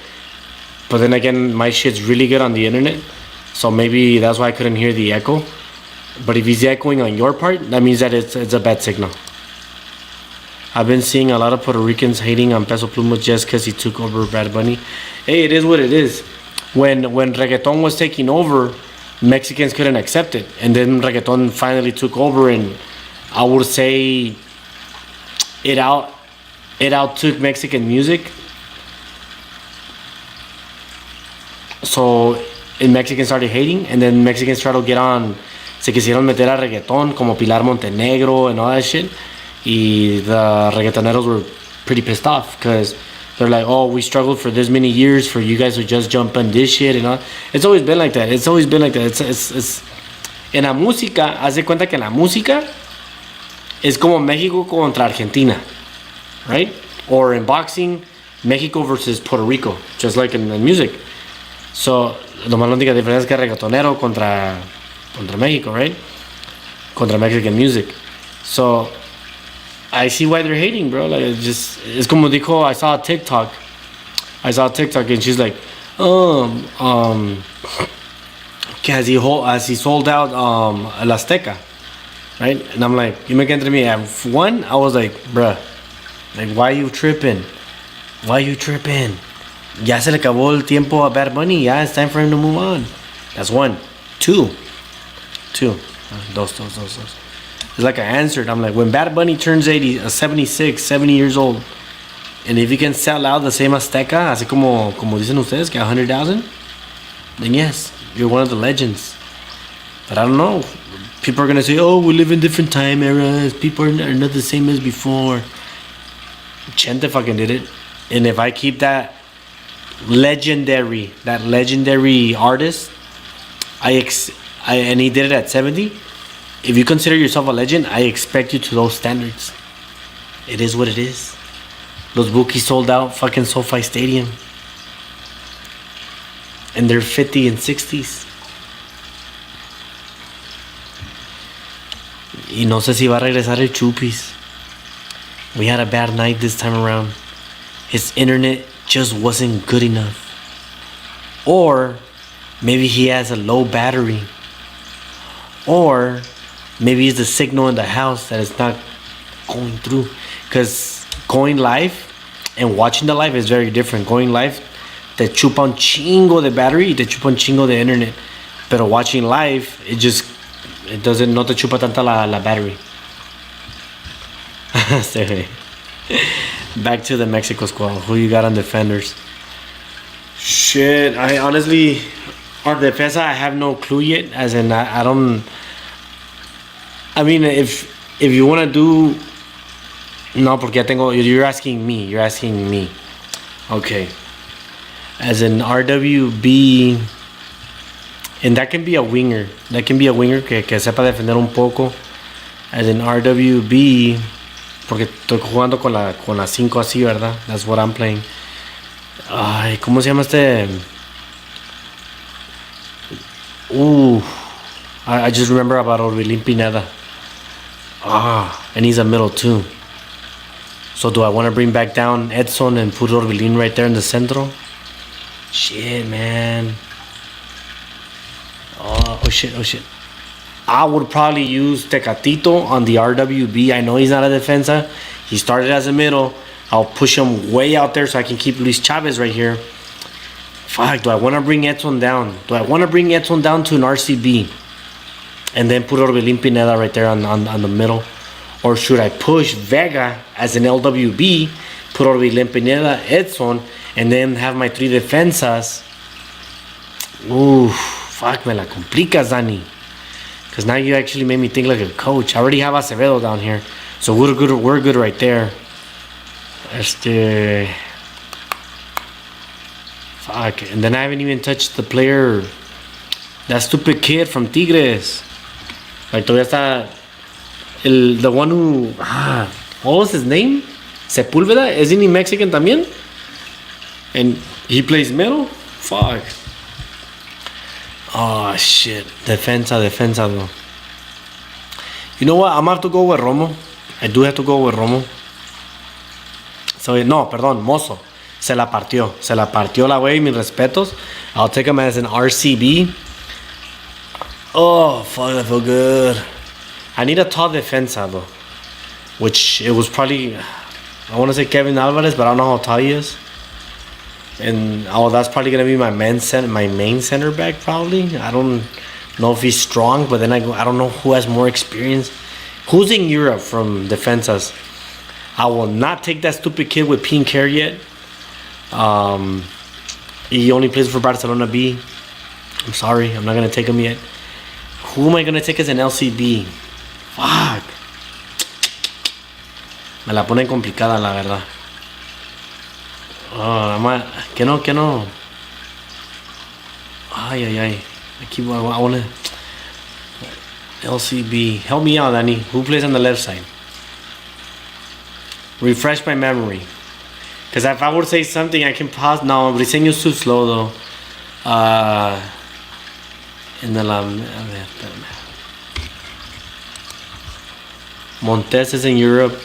But then again, my shit's really good on the internet. So maybe that's why I couldn't hear the echo. But if he's echoing on your part, that means that it's a bad signal. I've been seeing a lot of Puerto Ricans hating on Peso Pluma just because he took over Bad Bunny. Hey, it is what it is. When reggaeton was taking over, Mexicans couldn't accept it. And then reggaeton finally took over, and I would say it outtook Mexican music. So Mexicans started hating, and then Mexicans tried to get on. Se quisieron meter a reggaeton como Pilar Montenegro and all that shit. Y the reggaetoneros were pretty pissed off because they're like, oh, we struggled for this many years for you guys to just jump on this shit and all. It's always been like that. It's en la música, haz de cuenta que en la música es como México contra Argentina, right? Or in boxing, Mexico versus Puerto Rico, just like in music. So, la única diferencia es que reggaetonero contra Mexico, right? Contra Mexican music. So, I see why they're hating, bro. Like, it's como dijo, I saw a TikTok and she's like, as he sold out El Azteca, right? And I'm like, you make entre me. One, I was like, bruh, like, why you tripping? Ya se le acabó el tiempo a Bad Bunny. Yeah, it's time for him to move on. That's one. Two. Dos. It's like I answered. I'm like, when Bad Bunny turns 76, 70 years old, and if he can sell out the same Azteca, así como dicen ustedes, que 100,000, then yes, you're one of the legends. But I don't know. People are going to say, oh, we live in different time eras. People are not the same as before. Chente fucking did it. And if I keep that legendary artist, and he did it at 70, if you consider yourself a legend, I expect you to those standards. It is what it is. Los Bookies sold out fucking SoFi Stadium. And they're 50 and 60s. Y no sé si va a regresar el Chupis. We had a bad night this time around. His internet just wasn't good enough. Or maybe he has a low battery. Or maybe it's the signal in the house that is not going through. Because going live and watching the live is very different. Going live, te chupa un chingo de battery y te chupa un chingo de internet. Pero watching live, no te chupa tanta la battery. Back to the Mexico squad. Who you got on defenders? Shit, I honestly, on defensa, I have no clue yet. As in, I don't. I mean, if you want to do, no, porque ya tengo. You're asking me. Okay. as in RWB, and that can be a winger. That can be a winger que sepa defender un poco. As in RWB, porque estoy jugando con la 5 así, ¿verdad? That's what I'm playing. Ay, ¿cómo se llama este? I just remember about Orbelín Pineda. And he's a middle too. So do I want to bring back down Edson and put Orbelín right there in the centro? Shit, man. Oh shit. I would probably use Tecatito on the RWB. I know he's not a defensa. He started as a middle. I'll push him way out there so I can keep Luis Chavez right here. Fuck, do I want to bring Edson down? Do I want to bring Edson down to an RCB? And then put Orbelín Pineda right there on the middle? Or should I push Vega as an LWB, put Orbelín Pineda, Edson, and then have my 3 defensas? Fuck, me la complicas, Dani. Because now you actually made me think like a coach. I already have Acevedo down here. So we're good right there. Fuck. And then I haven't even touched the player. That stupid kid from Tigres. Like, todavía está the one who... what was his name? Sepúlveda? Isn't he Mexican también? And he plays middle? Fuck. Oh, shit. Defensa, though. You know what? I'm gonna have to go with Romo. I do have to go with Romo. So, no, perdón, Mozo. Se la partió la wey, mis respetos. I'll take him as an RCB. Oh, fuck, I feel good. I need a tall defensa, though. Which, it was probably... I want to say Kevin Alvarez, but I don't know how tall he is. And, that's probably going to be my main center back, probably. I don't know if he's strong, but then I don't know who has more experience. Who's in Europe from defensas? I will not take that stupid kid with pink hair yet. He only plays for Barcelona B. I'm sorry, I'm not going to take him yet. Who am I going to take as an LCB? Fuck. Me la pone complicada, la verdad. Que no. Ay. I want to... LCB. Help me out, Danny. Who plays on the left side? Refresh my memory. Because if I were to say something, I can pause. No, Briseño's too slow, though. Montes is in Europe.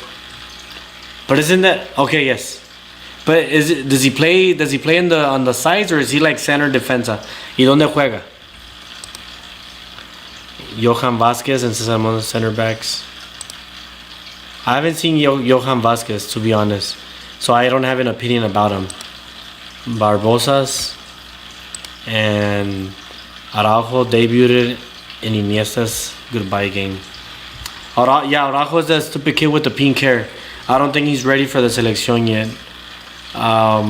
But isn't that... Okay, yes. But does he play on the sides, or is he like center defensa? ¿Y dónde juega? Johan Vázquez and Cesar Montes center backs. I haven't seen Johan Vázquez, to be honest, so I don't have an opinion about him. Barbosas and Araujo debuted in Iniesta's goodbye game. Araujo is that stupid kid with the pink hair. I don't think he's ready for the selección yet. I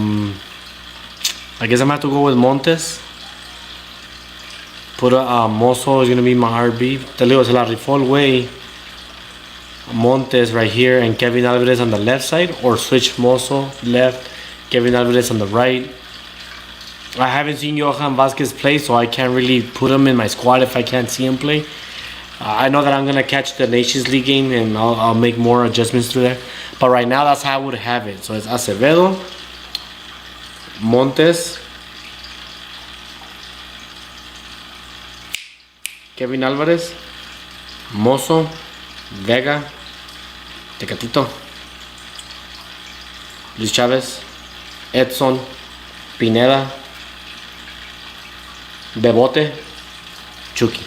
guess I'm gonna have to go with Montes. Put Mozo is gonna be my RB. Te digo, se la rifó el güey. Montes right here and Kevin Alvarez on the left side, or switch Mozo left, Kevin Alvarez on the right. I haven't seen Johan Vázquez play, so I can't really put him in my squad if I can't see him play. I know that I'm gonna catch the Nations League game and I'll make more adjustments through there. But right now, that's how I would have it. So it's Acevedo, Montes, Kevin Alvarez, Mozo, Vega, Tecatito, Luis Chavez, Edson, Pineda, Bebote, Chucky.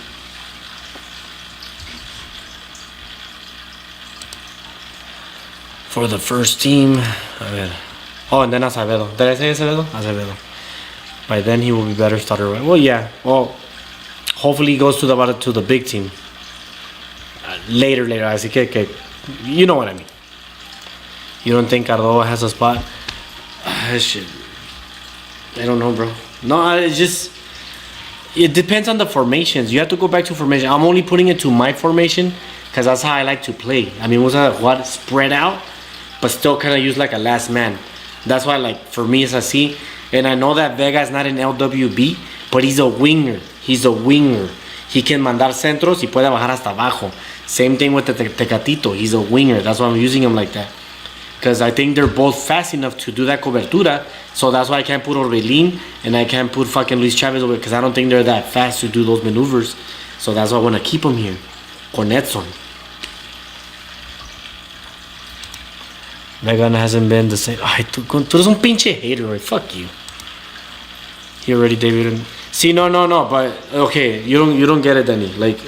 For the first team, and then Acevedo. Did I say Acevedo? Acevedo. By then he will be better starter. Well, yeah. Well, hopefully he goes to the big team. Later. Así que you know what I mean. You don't think Cardo has a spot? Shit. I don't know, bro. No, it's just... It depends on the formations. You have to go back to formation. I'm only putting it to my formation because that's how I like to play. I mean, what spread out, but still kind of use like a last man. That's why, like, for me, it's así. And I know that Vega is not an LWB, but he's a winger. He's a winger. He can mandar centros y puede bajar hasta abajo. Same thing with the Tecatito. He's a winger. That's why I'm using him like that. Because I think they're both fast enough to do that cobertura. So that's why I can't put Orbelin and I can't put fucking Luis Chavez over, because I don't think they're that fast to do those maneuvers. So that's why I want to keep him here. Con Edson. Vega hasn't been the same. Ay, tú eres un pinche hater, right? Fuck you. He already debuted. See, no, but okay, you don't get it, Danny. Like,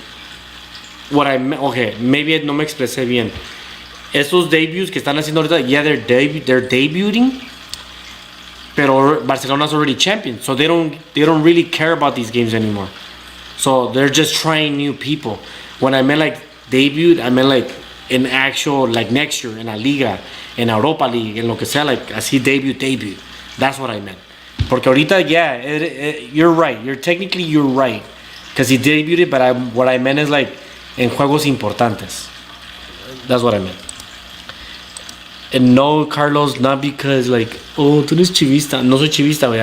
what I meant, okay, maybe no me expresé bien. Esos debuts que están haciendo ahorita, yeah, they're debuting, pero Barcelona's already champion, so they don't really care about these games anymore. So they're just trying new people. When I meant like debut, I meant like in actual, like next year in La Liga, in Europa League, en lo que sea, like así debut. That's what I meant. Porque ahorita, yeah, you're right. You're right. Because he debuted, but what I meant is like en juegos importantes. That's what I meant. And no, Carlos, not because like, oh, tú eres chivista. No soy chivista, güey.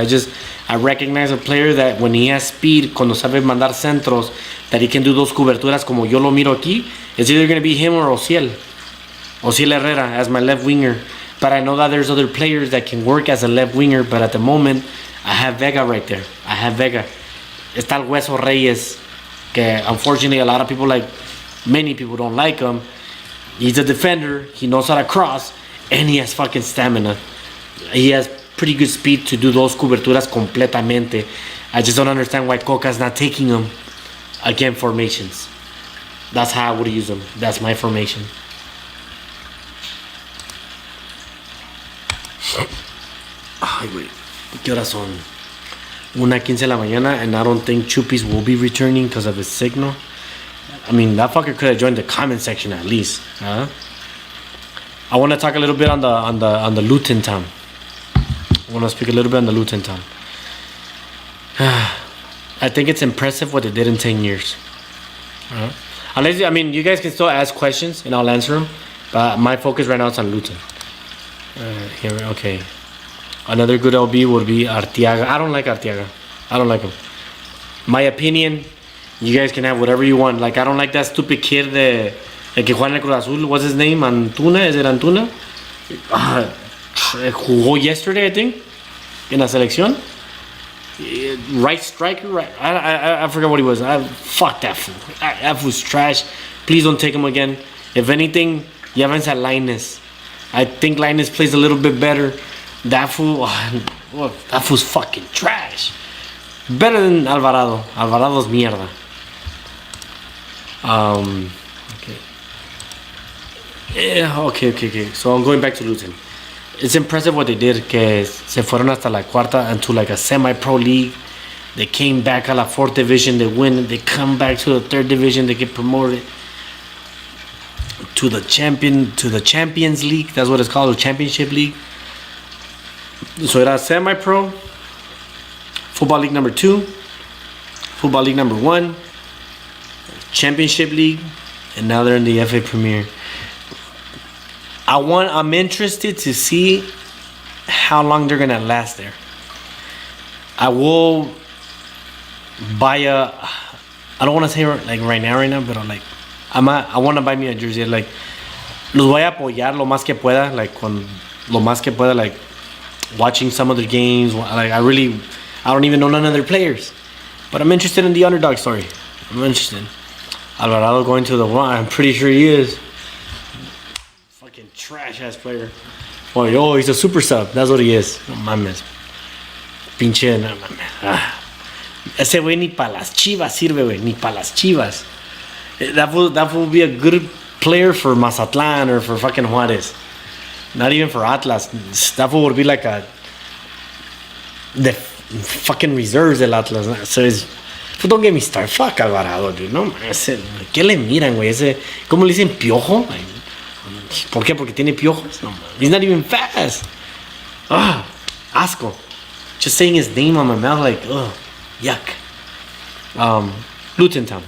I recognize a player that when he has speed, cuando sabe mandar centros, that he can do those coberturas como yo lo miro aquí. It's either going to be him or Ociel Herrera as my left winger. But I know that there's other players that can work as a left winger. But at the moment, I have Vega right there. Está el Hueso Reyes, que unfortunately many people don't like him. He's a defender. He knows how to cross. And he has fucking stamina. He has pretty good speed to do those coberturas completamente. I just don't understand why Coca's not taking them again formations. That's how I would use them. That's my formation. Ay, güey. ¿Qué horas son? 1:15 de la mañana, and I don't think Chupis will be returning because of his signal. I mean, that fucker could have joined the comment section at least. Huh? I want to talk a little bit on the Luton town. I want to speak a little bit on the Luton town. I think it's impressive what they did in 10 years. Unless, I mean, you guys can still ask questions and I'll answer them. But my focus right now is on Luton. Okay. Another good LB would be Arteaga. I don't like Arteaga. I don't like him. My opinion, you guys can have whatever you want. Like, I don't like that stupid kid, el que juega en el Cruz Azul. What's his name? Antuna? Is it Antuna? Jugó yesterday, I think, in la selección. Right striker, right? I forgot what he was. Fuck that fool. That fool's trash. Please don't take him again. If anything, llévense a Lainez. I think Lainez plays a little bit better. That fool's fucking trash. Better than Alvarado. Alvarado's mierda. Okay. Yeah, okay. So I'm going back to Luton. It's impressive what they did, que se fueron hasta la cuarta into like a semi-pro league. They came back a la fourth division, they win. They come back to the third division, they get promoted to the Champions League. That's what it's called, the Championship League. So era semi-pro, Football League number 2, Football League number 1, Championship League, and now they're in the FA Premier. I'm interested to see how long they're gonna last there. I will buy I don't want to say like right now, but I want to buy me a jersey. Like, los voy a apoyar lo más que pueda, like con lo más que pueda, like watching some of their games. Like I don't even know none of their players, but I'm interested in the underdog story. I'm interested. Alvarado going to the one. I'm pretty sure he is. Fucking trash ass player. Oh, he's a super sub. That's what he is. No mames. Pinche, no mames. Ese güey ni para las Chivas sirve, güey. Ni para las Chivas. That will be a good player for Mazatlán or for fucking Juárez. Not even for Atlas. That would be like the fucking reserves del Atlas. So don't get me started. Fuck Alvarado, dude. No, ¿qué le miran, güey? ¿Cómo le dicen piojo? ¿Por qué? Porque tiene piojos. No, he's not even fast. Asco. Just saying his name on my mouth, like, yuck. Luton Town.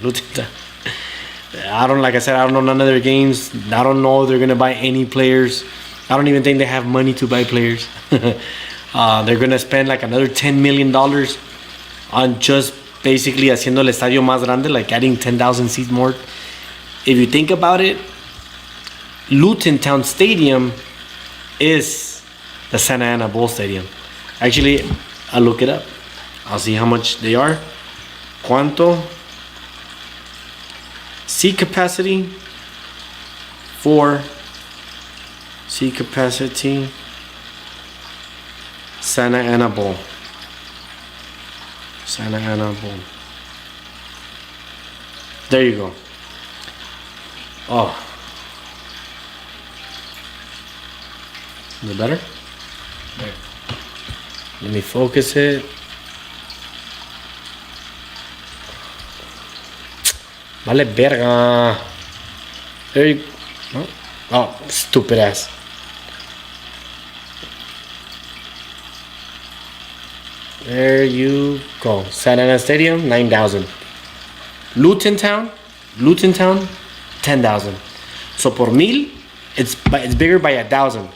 I don't know none of their games. I don't know if they're gonna buy any players. I don't even think they have money to buy players. They're going to spend like another $10 million on just basically haciendo el estadio más grande, like adding 10,000 seats more. If you think about it, Luton Town Stadium is the Santa Ana Bowl Stadium. Actually, I'll look it up. I'll see how much they are. ¿Cuánto? Seat capacity for seat capacity Santa Ana Bowl. Santa Ana Bowl. There you go. Oh. Is it better? There. Let me focus it. Vale verga. There you go. Oh, stupid ass. There you go. Santa Ana Stadium, 9,000. Luton Town, 10,000. So por mil, it's bigger by 1,000.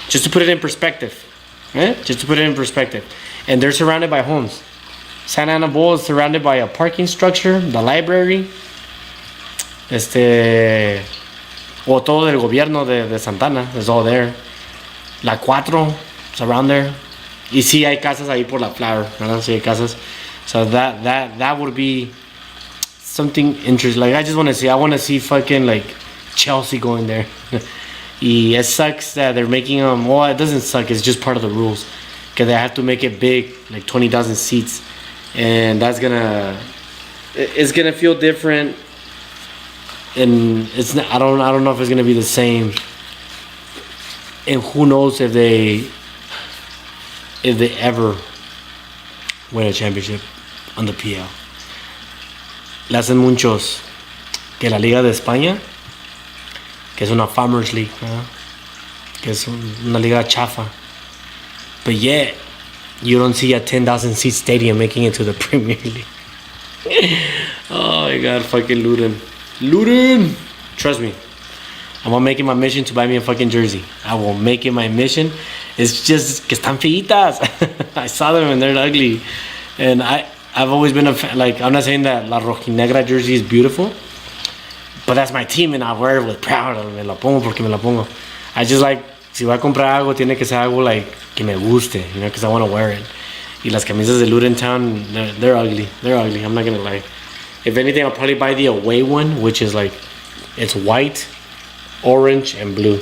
Just to put it in perspective. Just to put it in perspective. And they're surrounded by homes. Santa Ana Bowl is surrounded by a parking structure, the library, o todo del gobierno de Santana is all there. La 4 is around there. Y sí hay casas ahí por la Flower, ¿verdad? Sí hay casas. So that would be something interesting. Like I want to see fucking like Chelsea going there. Y it sucks that they're making them. Well, it doesn't suck. It's just part of the rules. Because they have to make it big, like 20,000 seats, and it's gonna feel different. And it's not. I don't know if it's gonna be the same. And who knows if they ever win a championship on the PL. Le hacen muchos que la Liga de España, que es una Farmers League, ¿verdad? Que es una liga chafa. But yet, you don't see a 10,000 seat stadium making it to the Premier League. Oh my God, fucking Luton. Trust me, I'm gonna make it my mission to buy me a fucking jersey. I will make it my mission. It's just que están feitas. I saw them and they're ugly. And I've always been a fan. Like, I'm not saying that la rojinegra jersey is beautiful, but that's my team and I wear it with pride. Me la pongo porque me la pongo. I just like, si voy a comprar algo, tiene que ser algo like que me guste, you know, because I want to wear it. Y las camisas de Luton Town, they're ugly. They're ugly. I'm not gonna lie. If anything, I'll probably buy the away one, which is like, it's white, orange, and blue.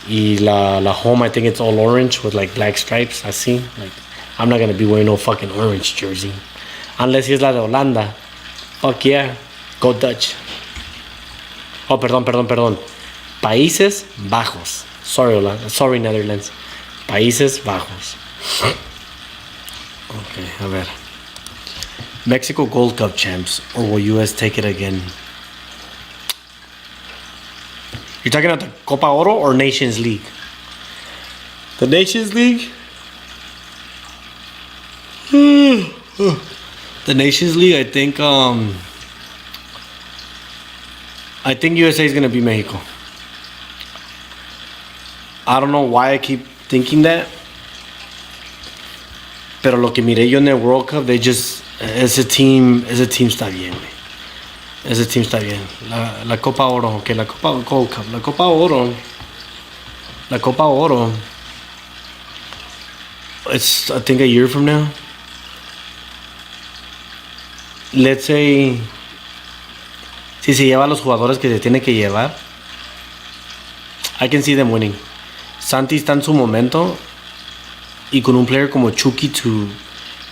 Y la home, I think it's all orange with like black stripes. I see. Like, I'm not gonna be wearing no fucking orange jersey, unless it's la de Holanda. Fuck yeah, go Dutch. Oh, perdón. Países Bajos. Sorry Netherlands. Países Bajos. Okay, a ver. Mexico Gold Cup champs, or will US take it again? You're talking about the Copa Oro or Nations League? The Nations League? The Nations League, I think USA is gonna beat Mexico. I don't know why I keep thinking that. Pero lo que miré yo en el World Cup, ese team está bien, güey. Ese team está bien. La Copa Oro, okay, la Copa Gold Cup. La Copa Oro. It's, I think, a year from now. Let's say, si se lleva a los jugadores que se tiene que llevar, I can see them winning. Santi está en su momento, y con un player como Chucky to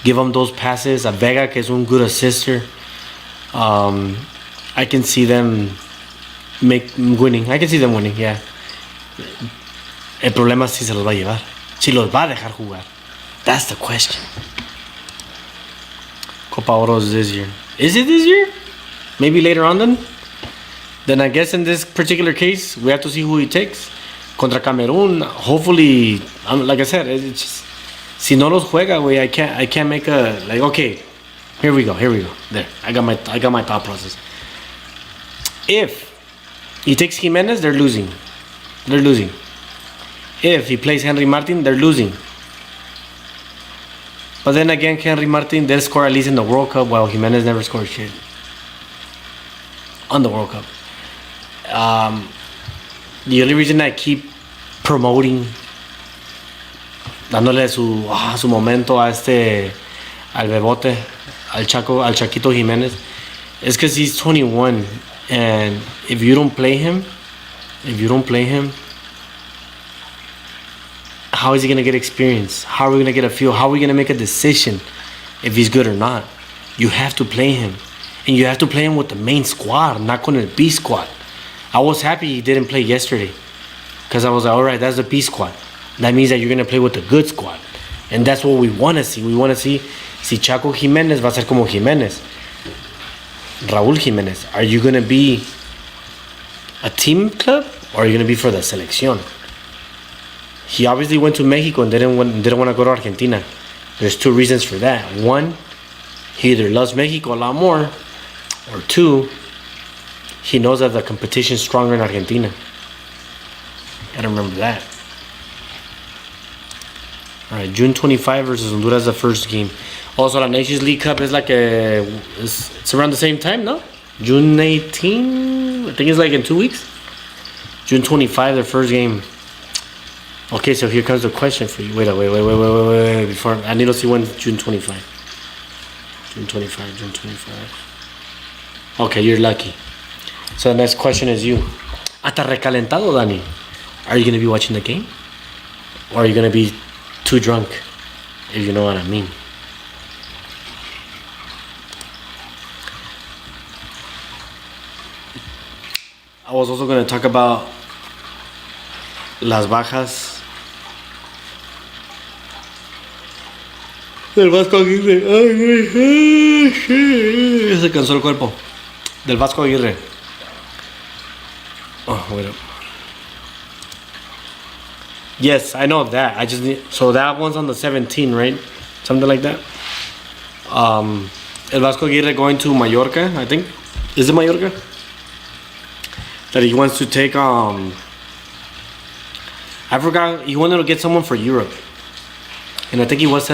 give him those passes, a Vega que es un good assister, I can see them winning. I can see them winning, yeah. El problema es si se los va a llevar, si los va a dejar jugar. That's the question. Copa Oro is this year. Is it this year? Maybe later on then? Then I guess in this particular case, we have to see who he takes. Contra Cameroon, hopefully, like I said, it's just, si no los juega, güey, I can't make a, like, okay, here we go. There, I got my thought process. If he takes Jimenez, they're losing. If he plays Henry Martin, they're losing. But then again, Henry Martin did score at least in the World Cup, while Jimenez never scored shit on the World Cup. The only reason I keep promoting, dándole su momento a al Bebote, al Chaquito Jimenez, is because he's 21, and if you don't play him, how is he gonna get experience? How are we gonna get a feel? How are we gonna make a decision if he's good or not? You have to play him, and you have to play him with the main squad, not con el B squad. I was happy he didn't play yesterday, because I was like, all right, that's the B squad. That means that you're gonna play with the good squad, and that's what we want to see. We want to see si Chaco Jimenez va a ser como Jimenez, Raúl Jimenez. Are you gonna be a team club, or are you gonna be for the selección? He obviously went to Mexico and didn't want to go to Argentina. There's two reasons for that. One, he either loves Mexico a lot more, or two, he knows that the competition is stronger in Argentina. Gotta remember that. All right, June 25 versus Honduras, the first game. Also, the Nations League Cup is like it's around the same time, no? June 18, I think it's like in 2 weeks. June 25, their first game. Okay, so here comes the question for you. Wait. Before, I need to see when June 25. June 25. Okay, you're lucky. So the next question is you. Hasta recalentado, Dani. Are you going to be watching the game? Or are you going to be too drunk? If you know what I mean. I was also going to talk about las bajas del Vasco Aguirre. Se cansó el cuerpo. Del Vasco Aguirre. Oh, wait up. Yes, I know that. I just need. So that one's on the 17th, right? Something like that. El Vasco Aguirre going to Mallorca, I think. Is it Mallorca? That he wants to take. I forgot. He wanted to get someone for Europe, and I think it was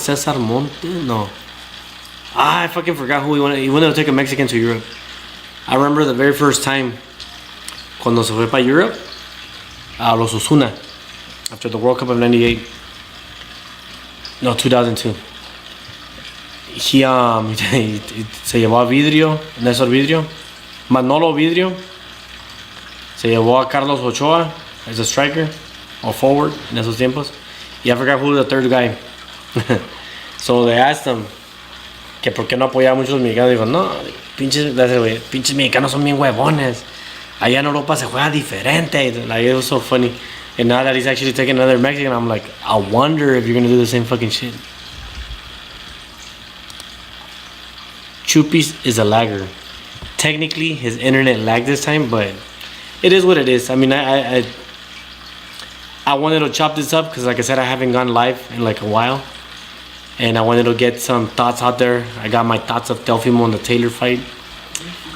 Cesar Monte. No. I fucking forgot who he wanted. He wanted to take a Mexican to Europe. I remember the very first time cuando se fue para Europe, a los Osuna, after the World Cup of '98. No, 2002. He se llevó a Vidrio, Néstor Vidrio, Manolo Vidrio. Se llevó a Carlos Ochoa as a striker or forward en esos tiempos. Y I forgot who the third guy. So they asked him que por qué no apoyaba mucho a los mexicanos. Dijo, no, pinches mexicanos son bien huevones. Allá en Europa se juega diferente. Like, it was so funny. And now that he's actually taking another Mexican, I'm like, I wonder if you're gonna do the same fucking shit. Chupis is a lagger. Technically, his internet lagged this time, but it is what it is. I mean, I wanted to chop this up because, like I said, I haven't gone live in like a while, and I wanted to get some thoughts out there. I got my thoughts of Teofimo and the Taylor fight.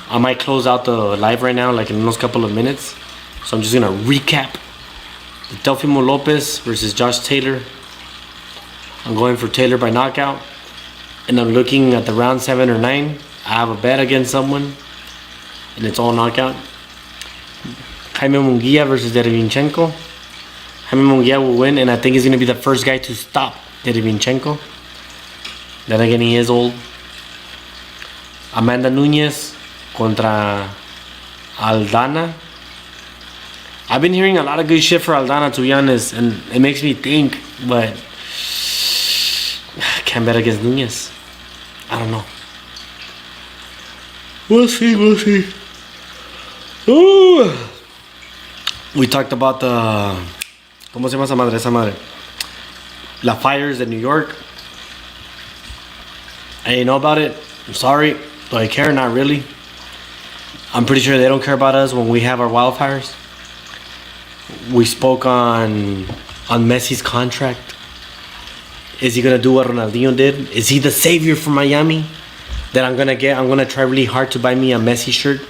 I might close out the live right now, like in those couple of minutes. So I'm just gonna recap the Teofimo Lopez versus Josh Taylor. I'm going for Taylor by knockout, and I'm looking at the round 7 or 9. I have a bet against someone, and it's all knockout. Jaime Munguia versus Derevinchenko. Jaime Munguia will win, and I think he's going to be the first guy to stop Derevinchenko. Then again, he is old. Amanda Nunes contra Aldana. I've been hearing a lot of good shit for Aldana, to be honest, and it makes me think, but I can't bet against Nunes. I don't know. We'll see. Ooh. We talked about the... ¿Cómo se llama esa madre? La fires in New York. I didn't know about it. I'm sorry. Do I care? Not really. I'm pretty sure they don't care about us when we have our wildfires. We spoke on Messi's contract. Is he gonna do what Ronaldinho did? Is he the savior for Miami that I'm gonna try really hard to buy me a Messi shirt?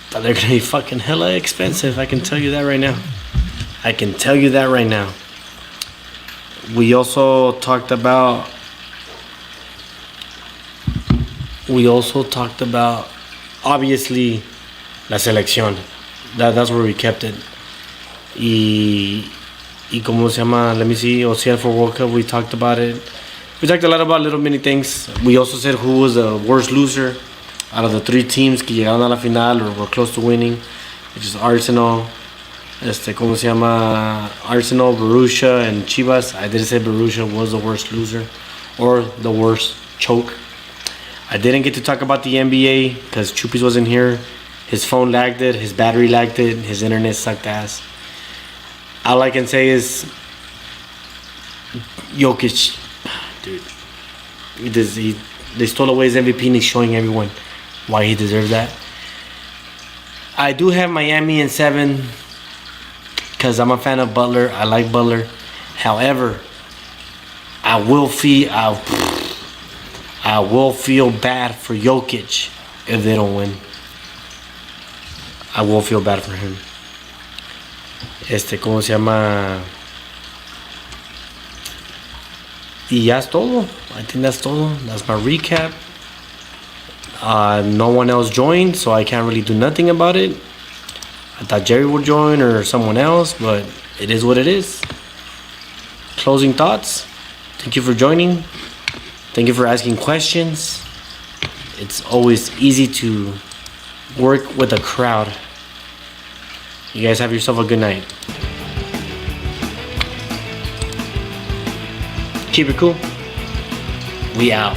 But they're gonna be fucking hella expensive. I can tell you that right now. We also talked about. Obviously la selección. That's where we kept it. Y cómo se llama, let me see, OCL for World Cup, we talked about it. We talked a lot about little mini things. We also said who was the worst loser out of the 3 teams que llegaron a la final or were close to winning, which is Arsenal, cómo se llama, Arsenal, Borussia, and Chivas. I did say Borussia was the worst loser or the worst choke. I didn't get to talk about the NBA because Chupis wasn't here. His phone lagged it, his battery lagged it, his internet sucked ass. All I can say is Jokic, dude, they stole away his MVP and he's showing everyone why he deserved that. I do have Miami in 7 because I'm a fan of Butler. I like Butler. However, I will feel bad for Jokic if they don't win. I will feel bad for him. ¿Cómo se llama? Y ya es todo. I think that's todo. That's my recap. No one else joined, so I can't really do nothing about it. I thought Jerry would join or someone else, but it is what it is. Closing thoughts. Thank you for joining. Thank you for asking questions. It's always easy to work with a crowd. You guys have yourself a good night. Keep it cool. We out.